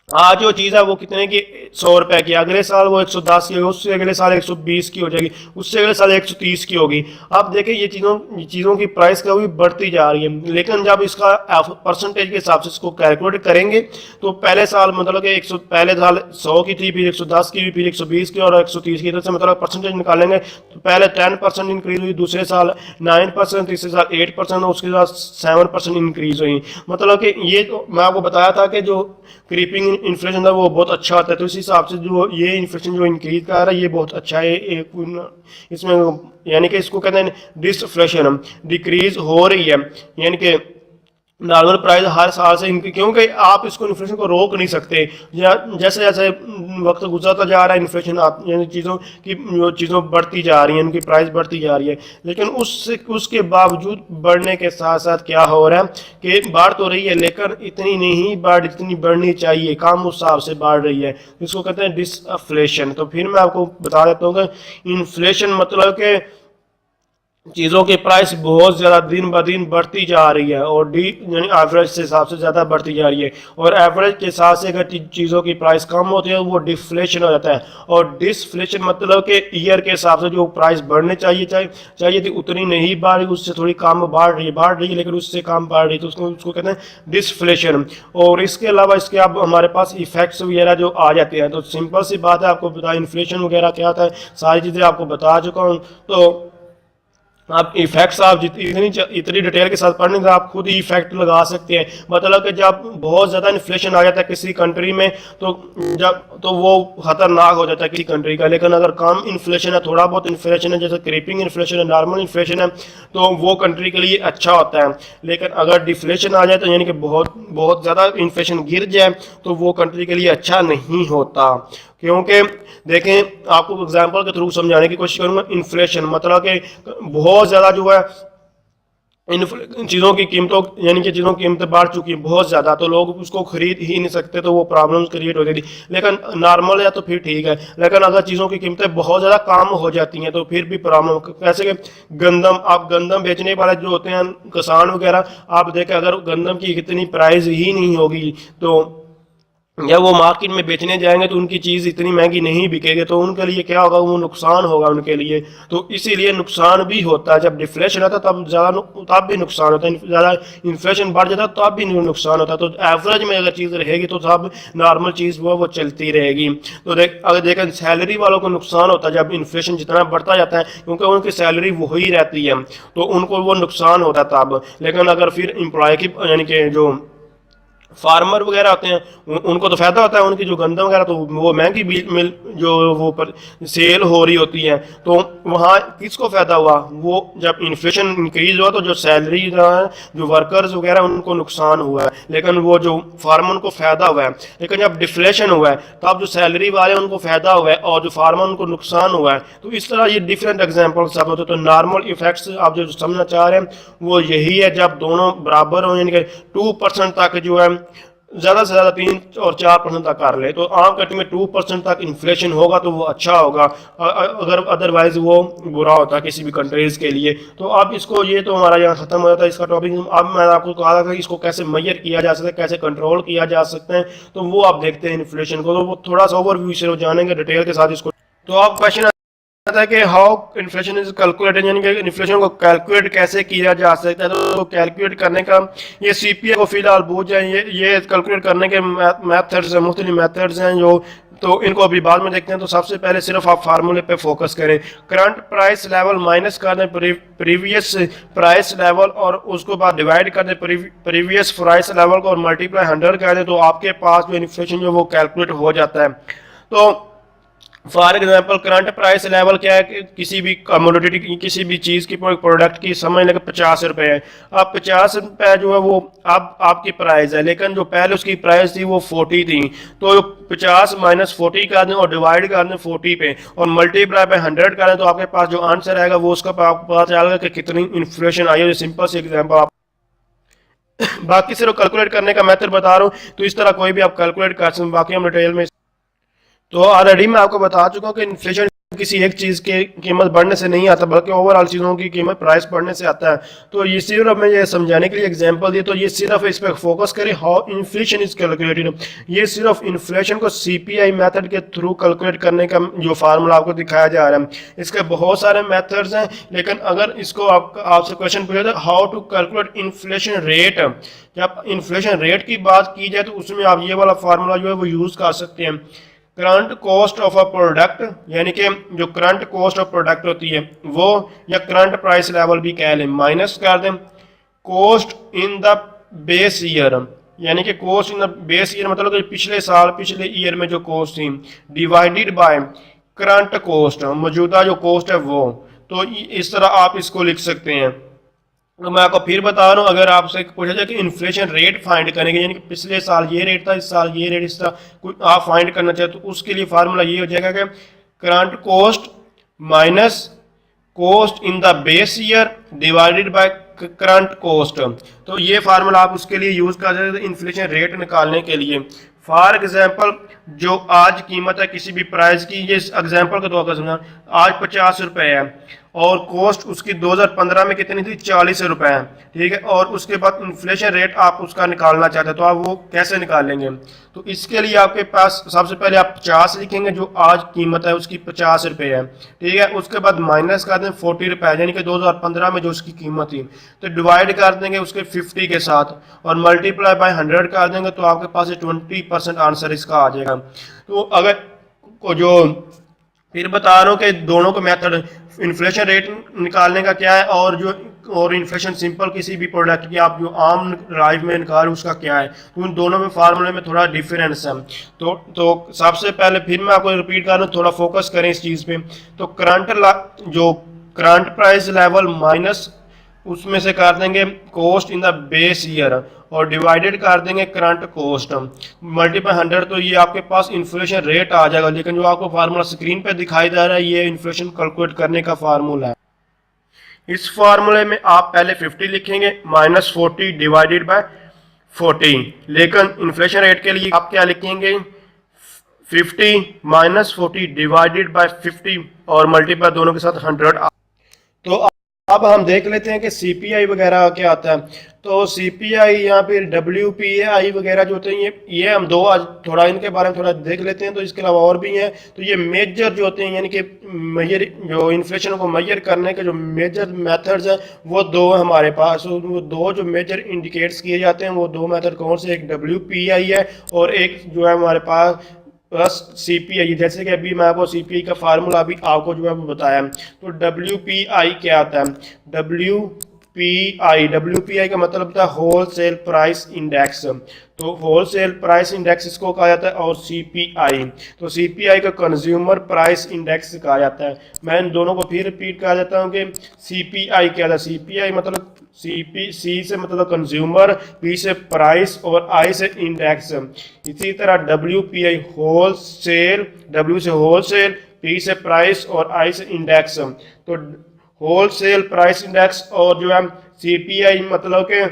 आज जो चीज़ है वो कितने की 100 रुपए की, अगले साल वो 110 की होगी, उससे अगले साल 120 की हो जाएगी, उससे अगले साल 130 की होगी। अब देखिए ये चीज़ों की प्राइस कभी बढ़ती जा रही है, लेकिन जब इसका परसेंटेज के हिसाब से इसको कैलकुलेट करेंगे तो पहले साल मतलब कि पहले साल 100 की थी, फिर 110 की, फिर 120 की और 130 की, से मतलब परसेंटेज निकालेंगे तो पहले 10% इंक्रीज हुई, दूसरे साल 9%, तीसरे साल 8% और उसके साथ 7% इंक्रीज हुई। मतलब कि ये तो मैं आपको बताया था कि जो क्रीपिंग इन्फ्लेशन था वो बहुत अच्छा होता है, तो इस हिसाब से जो ये इन्फ्लेशन जो इंक्रीज कर रहा है ये बहुत अच्छा है। इसमें यानी कि इसको कहते हैं डिसफ्लेशन, डिक्रीज हो रही है, यानी कि नॉर्मल प्राइस हर साल से क्योंकि आप इसको इन्फ्लेशन को रोक नहीं सकते, जैसे जैसे वक्त गुजरता जा रहा है इन्फ्लेशन यानी चीज़ों बढ़ती जा रही है, इनकी प्राइस बढ़ती जा रही है, लेकिन उसके बावजूद बढ़ने के साथ साथ क्या हो रहा है कि बढ़ तो रही है लेकिन इतनी नहीं बढ़ जितनी बढ़नी चाहिए, कम उस हिसाब से बढ़ रही है, इसको कहते हैं डिसफ्लेशन। तो फिर मैं आपको बता देता हूँ कि इन्फ्लेशन मतलब कि चीज़ों की प्राइस बहुत ज़्यादा दिन ब दिन बढ़ती जा रही है और यानी एवरेज से हिसाब से ज़्यादा बढ़ती जा रही है, और एवरेज के हिसाब से अगर चीज़ों की प्राइस कम होती है वो डिफ्लेशन हो जाता है। और डिसफ्लेशन मतलब कि ईयर के हिसाब से जो प्राइस बढ़ने चाहिए थी उतनी नहीं बढ़ रही, उससे थोड़ी कम बढ़ रही है लेकिन उससे कम बढ़ रही, तो उसको कहते हैं डिसफ्लेशन। और इसके अलावा इसके अब हमारे पास इफेक्ट्स वगैरह जो आ जाते हैं, तो सिंपल सी बात है, आपको पता इन्फ्लेशन वगैरह क्या होता है, सारी चीज़ें आपको बता चुका हूँ। तो आप इफेक्ट्स आप इतनी डिटेल के साथ पढ़ने का आप खुद ही इफेक्ट लगा सकते हैं। मतलब कि जब बहुत ज़्यादा इन्फ्लेशन आ जाता है किसी कंट्री में तो वो खतरनाक हो जाता है किसी कंट्री का। लेकिन अगर कम इन्फ्लेशन है, थोड़ा बहुत इन्फ्लेशन है, जैसे क्रीपिंग इन्फ्लेशन है, नॉर्मल इन्फ्लेशन है, तो वो कंट्री के लिए अच्छा होता है। लेकिन अगर डिफ्लेशन आ जाए तो यानी कि बहुत बहुत ज़्यादा इन्फ्लेशन गिर जाए तो वो कंट्री के लिए अच्छा नहीं होता। क्योंकि देखें, आपको एग्जांपल के थ्रू समझाने की कोशिश करूंगा। इन्फ्लेशन मतलब कि बहुत ज़्यादा जो है इन चीज़ों की कीमतों यानी कि चीज़ों की कीमतें बढ़ चुकी हैं बहुत ज़्यादा, तो लोग उसको खरीद ही नहीं सकते, तो वो प्रॉब्लम्स क्रिएट होती थी। लेकिन नॉर्मल है तो फिर ठीक है। लेकिन अगर चीज़ों की कीमतें बहुत ज़्यादा कम हो जाती हैं तो फिर भी प्रॉब्लम। कैसे कि गंदम बेचने वाले जो होते हैं किसान वगैरह, आप देखें अगर गंदम की इतनी प्राइस ही नहीं होगी तो जब वो मार्केट में बेचने जाएंगे तो उनकी चीज़ इतनी महंगी नहीं बिकेगी, तो उनके लिए क्या होगा, वो नुकसान होगा उनके लिए। तो इसीलिए नुकसान भी होता है। जब डिफ्लेशन आता है तब भी नुकसान होता है, ज़्यादा इन्फ्लेशन बढ़ जाता है तब भी नुकसान होता है। तो एवरेज में अगर चीज़ रहेगी तो सब नॉर्मल चीज़ वो चलती रहेगी। तो अगर देखें सैलरी वालों को नुकसान होता है जब इन्फ्लेशन जितना बढ़ता जाता है, क्योंकि उनकी सैलरी वही रहती है तो उनको वो नुकसान होता है तब। लेकिन अगर फिर एम्प्लॉय की यानी कि जो फार्मर वगैरह होते हैं उनको तो फायदा होता है, उनकी जो गंदम वगैरह तो वो महंगी मिल जो वो पर सेल हो रही होती है, तो वहाँ किसको फायदा हुआ, वो जब इन्फ्लेशन इंक्रीज हुआ तो जो सैलरी जो वर्कर्स वगैरह उनको नुकसान हुआ है, लेकिन वो जो फार्मर उनको फायदा हुआ है। लेकिन जब डिफ्लेशन हुआ है तब जो सैलरी वाले उनको फायदा हुआ है और जो फार्मर उनको नुकसान हुआ है। तो इस तरह ये डिफरेंट एग्जाम्पल्स सब होते हैं। तो नॉर्मल इफेक्ट्स आप जो समझना चाह रहे हैं वो यही है, जब दोनों बराबर हो, यानी कि 2% तक जो है ज़्यादा से ज़्यादा 3 और 4% तक कर ले, तो आम कंट्री में 2% तक इन्फ्लेशन होगा तो वो अच्छा होगा। अगर अदरवाइज वो बुरा होता है किसी भी कंट्रीज़ के लिए। तो अब इसको ये तो हमारा यहाँ ख़त्म हो जाता है इसका टॉपिक। अब मैं आपको कहा था कि इसको कैसे मेजर किया जा सकता है, कैसे कंट्रोल किया जा सकता है, तो वो आप देखते हैं इन्फ्लेशन को। तो वो थोड़ा सा ओवरव्यू से जानेंगे डिटेल के साथ इसको। तो आप क्वेश्चन है कि हाउ इन्फ्लेशन इज कैलकुलेटेड, यानी कि इन्फ्लेशन को कैलकुलेट कैसे किया जा सकता है। तो कैलकुलेट करने का ये सीपीए को फिलहाल भूल जाए, ये कैलकुलेट करने के मेथड्स हैं, मुख्तलिफ मेथड्स हैं जो, तो इनको अभी बाद में देखते हैं। तो सबसे पहले सिर्फ आप फार्मूले पे फोकस करें। करंट प्राइस लेवल माइनस कर दें प्रीवियस प्राइस लेवल और उसको बाद डिवाइड कर दें प्रीवियस प्राइस लेवल को और मल्टीप्लाई 100 कर दें, तो आपके पास जो इन्फ्लेशन जो वो कैलकुलेट हो जाता है। तो for example current price level क्या है कि किसी भी कमोडिटी की, किसी भी चीज़ की प्रोडक्ट की समझ लें 50 रुपए है। अब 50 रुपए जो है वो अब आपकी प्राइस है, लेकिन जो पहले उसकी प्राइस थी वो 40 थी। तो 50 माइनस 40 कर दें और डिवाइड कर दें 40 पे और मल्टीप्लाई पे 100 कर दें, तो आपके पास जो आंसर आएगा वो उसका आपको पता चलेगा कि कितनी इन्फ्लेशन आई है। सिंपल सी एग्जाम्पल आप बाकी सिर्फ कैलकुलेट करने का मेथड बता रहा हूँ, तो इस तरह कोई भी आप कैलकुलेट कर सकते हैं। बाकी हम डिटेल में तो ऑलरेडी मैं आपको बता चुका हूँ कि इन्फ्लेशन किसी एक चीज़ की कीमत बढ़ने से नहीं आता, बल्कि ओवरऑल चीज़ों की कीमत प्राइस बढ़ने से आता है। तो ये सिर्फ मैं ये समझाने के लिए एग्जांपल दी, तो ये सिर्फ इस पर फोकस करें हाउ इन्फ्लेशन इज कैलकुलेटेड। ये सिर्फ इन्फ्लेशन को सीपीआई मेथड के थ्रू कैलकुलेट करने का जो फार्मूला आपको दिखाया जा रहा है। इसके बहुत सारे मेथड्स हैं, लेकिन अगर इसको आपसे क्वेश्चन पूछा जाए how to calculate inflation rate, जब इन्फ्लेशन रेट की बात की जाए तो उसमें आप ये वाला फार्मूला जो है वो यूज़ कर सकते हैं। Current cost of a product, यानी कि जो करंट कॉस्ट ऑफ प्रोडक्ट होती है वो, या करंट प्राइस लेवल भी कह लें, माइनस कर दें cost in the base year, यानी कि cost in the base year मतलब कि पिछले साल पिछले ईयर में जो कॉस्ट थी, डिवाइडेड बाय करंट कॉस्ट, मौजूदा जो कॉस्ट है वो। तो इस तरह आप इसको लिख सकते हैं। तो मैं आपको फिर बता रहा हूँ, अगर आपसे पूछा जाए कि इन्फ्लेशन रेट फाइंड करेंगे, यानी कि पिछले साल ये रेट था, इस साल ये रेट, इस तरह आप फाइंड करना चाहते तो उसके लिए फार्मूला ये हो जाएगा कि current cost minus cost in the base year divided by current cost. तो ये फार्मूला आप उसके लिए यूज कर सकते हैं इन्फ्लेशन रेट निकालने के लिए। फॉर एग्जाम्पल जो आज कीमत है किसी भी प्राइस की, ये एग्जाम्पल के तौर पर समझा, आज 50 रुपए है और कॉस्ट उसकी 2015 में कितनी थी, 40 रुपए है, ठीक है। और उसके बाद इन्फ्लेशन रेट आप उसका निकालना चाहते हैं, तो आप वो कैसे निकालेंगे। तो इसके लिए आपके पास सबसे पहले आप 50 लिखेंगे, जो आज कीमत है उसकी 50 रुपए है, ठीक है। उसके बाद माइनस कर दें 40 रुपए, यानी कि 2015 में जो उसकी कीमत थी, तो डिवाइड कर देंगे उसके 50 के साथ और मल्टीप्लाई बाय 100 कर देंगे, तो आपके पास 20% आंसर इसका आ जाएगा। तो अगर जो फिर बता रहा हूँ कि दोनों का मेथड इन्फ्लेशन रेट निकालने का क्या है और जो और इन्फ्लेशन सिंपल किसी भी प्रोडक्ट की आप जो आम लाइफ में निकाल उसका क्या है, तो उन दोनों में फार्मूले में थोड़ा डिफरेंस है। तो सबसे पहले फिर मैं आपको रिपीट कर रहा हूँ, थोड़ा फोकस करें इस चीज़ पे। तो जो करंट प्राइस लेवल माइनस उसमें से कर देंगे cost in the base year और डिवाइडेड कर देंगे करंट कॉस्ट मल्टीप्लाई 100, तो ये आपके पास इन्फ्लेशन रेट आ जाएगा। लेकिन जो आपको फार्मूला स्क्रीन पे दिखाई दे रहा है ये इन्फ्लेशन कैलकुलेट करने का फार्मूला है। इस फार्मूले में आप पहले 50 लिखेंगे -40 डिवाइडेड बाय 40, लेकिन इन्फ्लेशन रेट के लिए आप क्या लिखेंगे 50 -40 डिवाइडेड बाय 50 और मल्टीप्लाई दोनों के साथ 100। तो अब हम देख लेते हैं कि सीपीआई वगैरह क्या आता है। तो सीपीआई या फिर डब्ल्यूपीआई वगैरह जो होते हैं ये हम दो आज थोड़ा इनके बारे में थोड़ा देख लेते हैं। तो इसके अलावा और भी हैं, तो ये मेजर जो होते हैं यानी कि मेजर जो इन्फ्लेशन को मेजर करने के जो मेजर मेथड्स हैं वो दो हमारे पास। वो दो जो मेजर इंडिकेट्स किए जाते हैं वो दो मेथड कौन से, एक डब्ल्यूपीआई है और एक जो है हमारे पास प्लस सीपीआई। जैसे कि अभी मैं आपको सीपीआई का फार्मूला अभी आपको जो है वो बताया। तो डब्ल्यूपीआई क्या आता है, डब्ल्यूपीआई का मतलब होता है होल सेल प्राइस इंडेक्स। तो होल सेल प्राइस इंडेक्स इसको कहा जाता है और सीपीआई, तो सीपीआई का कंज्यूमर प्राइस इंडेक्स कहा जाता है। मैं इन दोनों को फिर रिपीट कर देता हूँ कि सीपीआई क्या था। सीपीआई मतलब सी से मतलब कंज्यूमर, पी से प्राइस और आई से इंडेक्स। इसी तरह डब्ल्यूपीआई होल सेल, डब्ल्यू से होल सेल, पी से प्राइस और आई से इंडेक्स। तो होल सेल प्राइस इंडेक्स और जो है सीपीआई मतलब के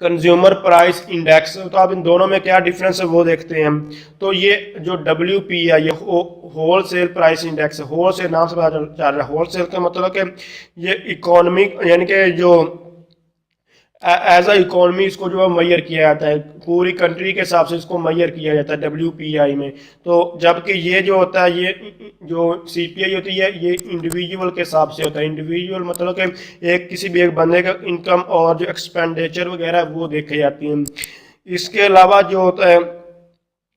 कंज्यूमर प्राइस इंडेक्स। तो आप इन दोनों में क्या डिफरेंस है वो देखते हैं। तो ये जो डब्ल्यूपीआई है होल सेल प्राइस इंडेक्स है, होल सेल नाम से पता चल रहा है। होल सेल का मतलब कि ये इकोनॉमिक यानी कि जो एज अ इकोनॉमी इसको जो है मैयर किया जाता है, पूरी कंट्री के हिसाब से इसको मैयर किया जाता है डब्ल्यूपीआई में। तो जबकि ये जो होता है ये जो सीपीआई होती है ये इंडिविजुअल के हिसाब से होता है। इंडिविजुअल मतलब कि एक किसी भी एक बंदे का इनकम और जो एक्सपेंडिचर वगैरह वो देखे जाती हैं। इसके अलावा जो होता है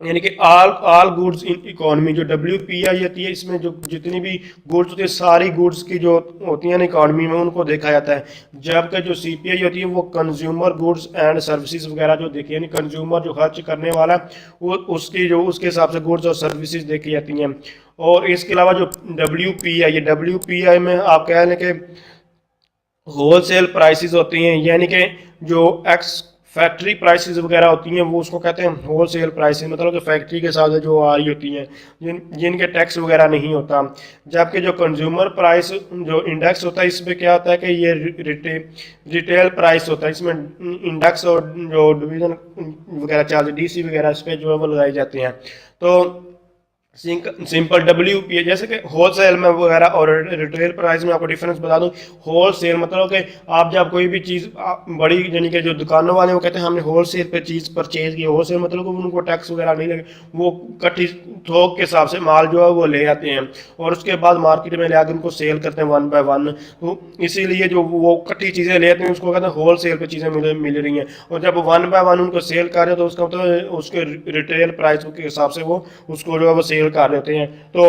यानी कि ऑल गुड्स इन इकोनॉमी, जो डब्ल्यूपीआई होती है इसमें जो जितनी भी गुड्स होती है सारी गुड्स की जो होती है ना इकोनॉमी में उनको देखा जाता है। जबकि जो सीपीआई होती है वो कंज्यूमर गुड्स एंड सर्विसेज वगैरह जो देखी यानी कंज्यूमर जो खर्च करने वाला है वो उसकी जो उसके हिसाब से गुड्स और सर्विसेज देखी जाती हैं। और इसके अलावा जो डब्ल्यूपीआई में आप कह लें कि होल सेल प्राइसेस होती हैं यानी कि जो एक्स फैक्ट्री प्राइसेस वगैरह होती हैं वो उसको कहते हैं होल सेल प्राइसेस, मतलब कि फैक्ट्री के साथ जो आ रही होती हैं जिनके टैक्स वगैरह नहीं होता। जबकि जो कंज्यूमर प्राइस जो इंडेक्स होता है इसमें क्या होता है कि ये रिटेल प्राइस होता है, इसमें इंडेक्स और जो डिवीजन वगैरह चार्ज डीसी वगैरह इस पर जो है वो लगाए जाते हैं। तो सिंपल डब्ल्यूपीआई जैसे कि होल सेल में वगैरह और रिटेल प्राइस में आपको डिफरेंस बता दूं। होल सेल मतलब कि आप जब कोई भी चीज़ बड़ी यानी कि जो दुकानों वाले वो कहते हैं हमने होल सेल पे चीज़ परचेज की, होल सेल मतलब कि उनको टैक्स वगैरह नहीं लगे, वो कट्ठी थोक के हिसाब से माल जो है वो ले आते हैं और उसके बाद मार्केट में ले आकर उनको सेल करते हैं 1 बाय 1। तो इसीलिए जो वो कट्ठी चीज़ें ले आते हैं उसको कहते हैं होल सेल पर चीज़ें मिल रही हैं। और जब 1 बाय 1 उनको सेल कर रहे हैं तो उसका मतलब उसके रिटेल प्राइस के हिसाब से वो उसको जो है वो सेल कर रहे होते हैं। तो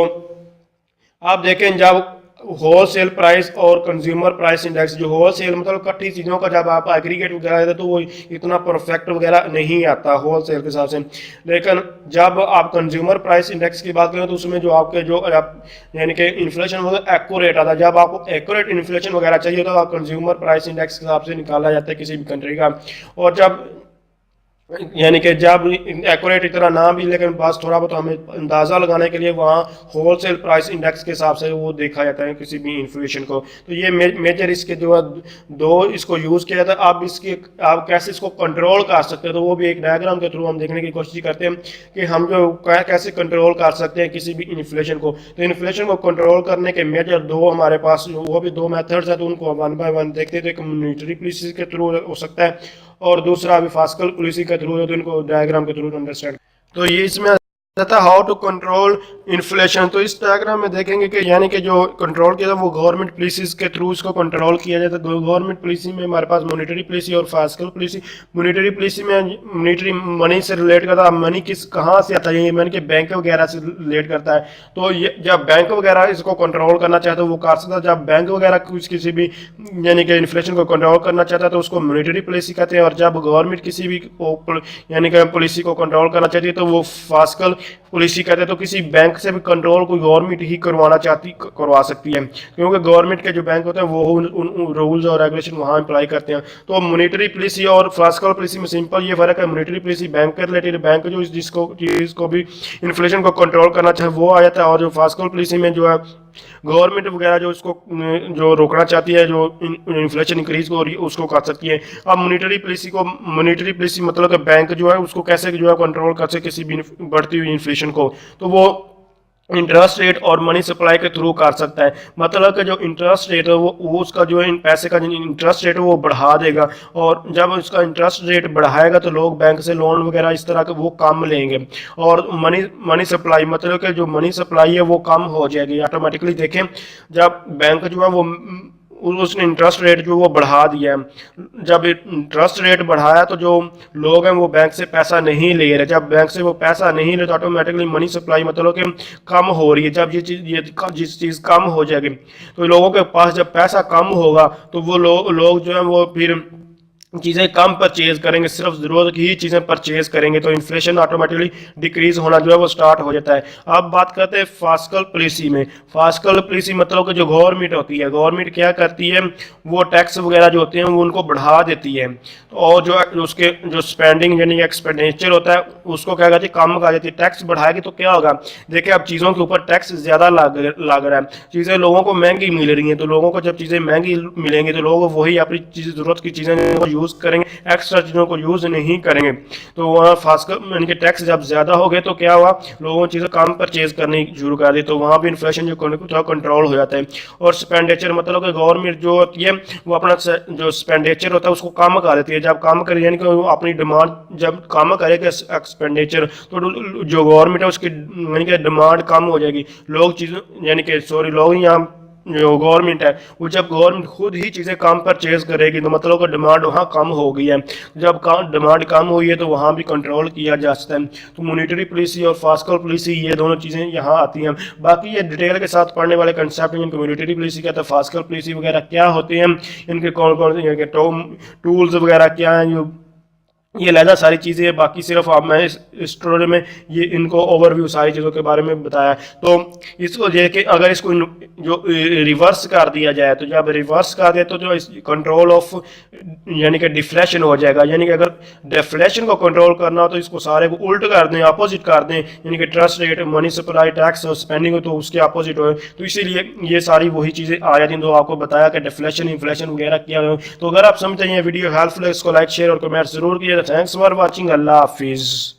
आप देखें जब होल सेल प्राइस और कंज्यूमर प्राइस इंडेक्स, जो होल सेल मतलब कट्ठी चीज़ों का जब आप एग्रीगेट वगैरह देते तो वो इतना परफेक्ट वगैरह नहीं आता होल सेल के हिसाब से। लेकिन जब आप कंज्यूमर प्राइस इंडेक्स की बात करें तो उसमें जो आपके जो यानी कि इन्फ्लेशन वगैरह एक्यूरेट आता है। जब आपको एक्यूरेट इन्फ्लेशन वगैरह चाहिए तो आप कंज्यूमर प्राइस इंडेक्स के हिसाब से निकाला जाता है किसी भी कंट्री का। और जब यानी कि जब एक्यूरेट इतना ना भी लेकिन बस थोड़ा बहुत हमें अंदाज़ा लगाने के लिए वहाँ होल सेल प्राइस इंडेक्स के हिसाब से वो देखा जाता है किसी भी इन्फ्लेशन को। तो ये मेजर इसके जो है दो इसको यूज़ किया जाता है। आप कैसे इसको कंट्रोल कर सकते हैं तो वो भी एक डायग्राम के थ्रू हम देखने की कोशिश करते हैं कि हम जो कैसे कंट्रोल कर सकते हैं किसी भी इन्फ्लेशन को। तो इन्फ्लेशन को कंट्रोल करने के मेजर दो हमारे पास वो भी दो मेथड्स हैं, तो उनको 1 बाय 1 देखते हैं। तो एक मॉनेटरी पॉलिसी के थ्रू हो सकता है और दूसरा अभी फिस्कल पॉलिसी के थ्रू है, तो इनको डायग्राम के थ्रू अंडरस्टैंड। तो ये इसमें तथा हाउ टू कंट्रोल इन्फ्लेशन। तो इस डायग्राम में देखेंगे कि यानी कि जो कंट्रोल किया था वो गवर्नमेंट पॉलिसीज के थ्रू इसको कंट्रोल किया जाता है। गवर्नमेंट पॉलिसी में हमारे पास मॉनेटरी पॉलिसी और फिस्कल पॉलिसी। मॉनेटरी पॉलिसी में मॉनेटरी मनी से रिलेट करता है, मनी किस कहाँ से आता है, ये मनी के बैंक वगैरह से रिलेट करता है। तो ये जब बैंक वगैरह इसको कंट्रोल करना चाहता है वो कर सकता है। जब बैंक वगैरह कुछ किसी भी यानी कि इन्फ्लेशन को कंट्रोल करना चाहता है तो उसको मॉनेटरी पॉलिसी कहते हैं, और जब गवर्नमेंट किसी भी यानी कि पॉलिसी को कंट्रोल करना चाहती है तो वो फिस्कल पॉलिसी कहते हैं। तो किसी बैंक से भी कंट्रोल कोई गवर्नमेंट ही करवा सकती है, क्योंकि गवर्नमेंट के जो बैंक होते हैं वो उन रूल्स और रेगुलेशन वहाँ अप्लाई करते हैं। तो मॉनेटरी पॉलिसी और फिस्कल पॉलिसी में सिंपल ये फर्क है, मॉनेटरी पॉलिसी बैंक के रिलेटेड, बैंक जो जिसको जिसको भी इन्फ्लेशन को कंट्रोल करना चाहे वो आ जाता है, और जो फिस्कल पॉलिसी में जो है गवर्नमेंट वगैरह जो इसको जो रोकना चाहती है, जो इन्फ्लेशन इंक्रीज को उसको कर सकती है। अब मॉनेटरी पॉलिसी मतलब कि बैंक जो है उसको कैसे जो है कंट्रोल कर सके किसी भी बढ़ती हुई इन्फ्लेशन को, तो वो इंटरेस्ट रेट और मनी सप्लाई के थ्रू कर सकता है। मतलब कि जो इंटरेस्ट रेट है वो उसका जो है पैसे का इंटरेस्ट रेट है वो बढ़ा देगा, और जब उसका इंटरेस्ट रेट बढ़ाएगा तो लोग बैंक से लोन वगैरह इस तरह के वो कम लेंगे, और मनी सप्लाई मतलब कि जो मनी सप्लाई है वो कम हो जाएगी ऑटोमेटिकली। देखें जब बैंक जो है वो उसने इंटरेस्ट रेट जो वो बढ़ा दिया है, जब इंटरेस्ट रेट बढ़ाया तो जो लोग हैं वो बैंक से पैसा नहीं ले रहे, जब बैंक से वो पैसा नहीं ले तो ऑटोमेटिकली मनी सप्लाई मतलब कि कम हो रही है। जब जिस चीज़ कम हो जाएगी तो लोगों के पास जब पैसा कम होगा तो वो लोग जो है वो फिर चीज़ें कम परचेज करेंगे, सिर्फ ज़रूरत की ही चीज़ें परचेज करेंगे, तो इन्फ्लेशन ऑटोमेटिकली डिक्रीज होना जो है वो स्टार्ट हो जाता है। अब बात करते हैं फिस्कल पॉलिसी में। फिस्कल पॉलिसी मतलब कि जो गवर्नमेंट होती है, गवर्नमेंट क्या करती है वो टैक्स वगैरह जो होते हैं वो उनको बढ़ा देती है, और जो उसके जो स्पेंडिंग यानी एक्सपेंडिचर होता है उसको क्या कहती है कम कर देती है। टैक्स बढ़ाएगी तो क्या होगा, देखिए अब चीज़ों के ऊपर टैक्स ज़्यादा लग रहा है, चीज़ें लोगों को महंगी मिल रही हैं, तो लोगों को जब चीज़ें महंगी मिलेंगी तो लोग वही अपनी ज़रूरत की चीज़ें यूज़ करेंगे, एक्स्ट्रा चीज़ों को यूज़ नहीं करेंगे। तो वहाँ फिस्कल यानी कि टैक्स जब ज़्यादा हो गए तो क्या हुआ, लोगों ने चीज़ें कम परचेज करनी शुरू कर दी, तो वहाँ भी इन्फ्लेशन जो थोड़ा कंट्रोल हो जाता है। और स्पेंडिचर मतलब कि गवर्नमेंट जो होती है वो अपना जो स्पेंडिचर होता है उसको कम कर देती है। जब कम करे यानी कि वो अपनी डिमांड जब कम करेगा एक्सपेंडिचर तो जो गवर्नमेंट है उसकी यानी कि डिमांड कम हो जाएगी। लोग चीज़ें यानी कि लोग यहाँ जो गवर्नमेंट है वो जब गवर्नमेंट खुद ही चीज़ें कम परचेज करेगी तो मतलब का डिमांड वहाँ कम हो गई है। जब डिमांड कम हुई है तो वहाँ भी कंट्रोल किया जा सकता है। तो मॉनेटरी पॉलिसी और फिस्कल पॉलिसी ये दोनों चीज़ें यहाँ आती हैं। बाकी ये डिटेल के साथ पढ़ने वाले कंसेप्ट हैं, इनकी मॉनेटरी पॉलिसी क्या है, फिस्कल पॉलिसी वगैरह क्या होती हैं, इनके कौन कौन से टूल्स वगैरह क्या हैं, जो ये लहदा सारी चीज़ें हैं। बाकी सिर्फ अब मैं इस स्टोरी में ये इनको ओवरव्यू सारी चीज़ों के बारे में बताया। तो इसको देखे अगर इसको जो रिवर्स कर दिया जाए तो जब रिवर्स कर दे तो जो कंट्रोल ऑफ यानी कि डिफ्लेशन हो जाएगा। यानी कि अगर डिफ्लेशन को कंट्रोल करना हो तो इसको सारे को उल्ट कर दें, अपोजिट कर दें, यानी कि interest rate, money supply, tax और स्पेंडिंग हो तो उसके अपोजिट हो। तो इसीलिए ये सारी वही चीज़ें आ जाती हैं। तो आपको बताया कि डिफ्लेशन इन्फ्लेशन वगैरह क्या हो। तो अगर आप समझते हैं ये वीडियो हेल्पफुल है इसको लाइक शेयर और कमेंट जरूर कीजिए। थैंक्स फॉर वॉचिंग, अल्लाह हाफिज़।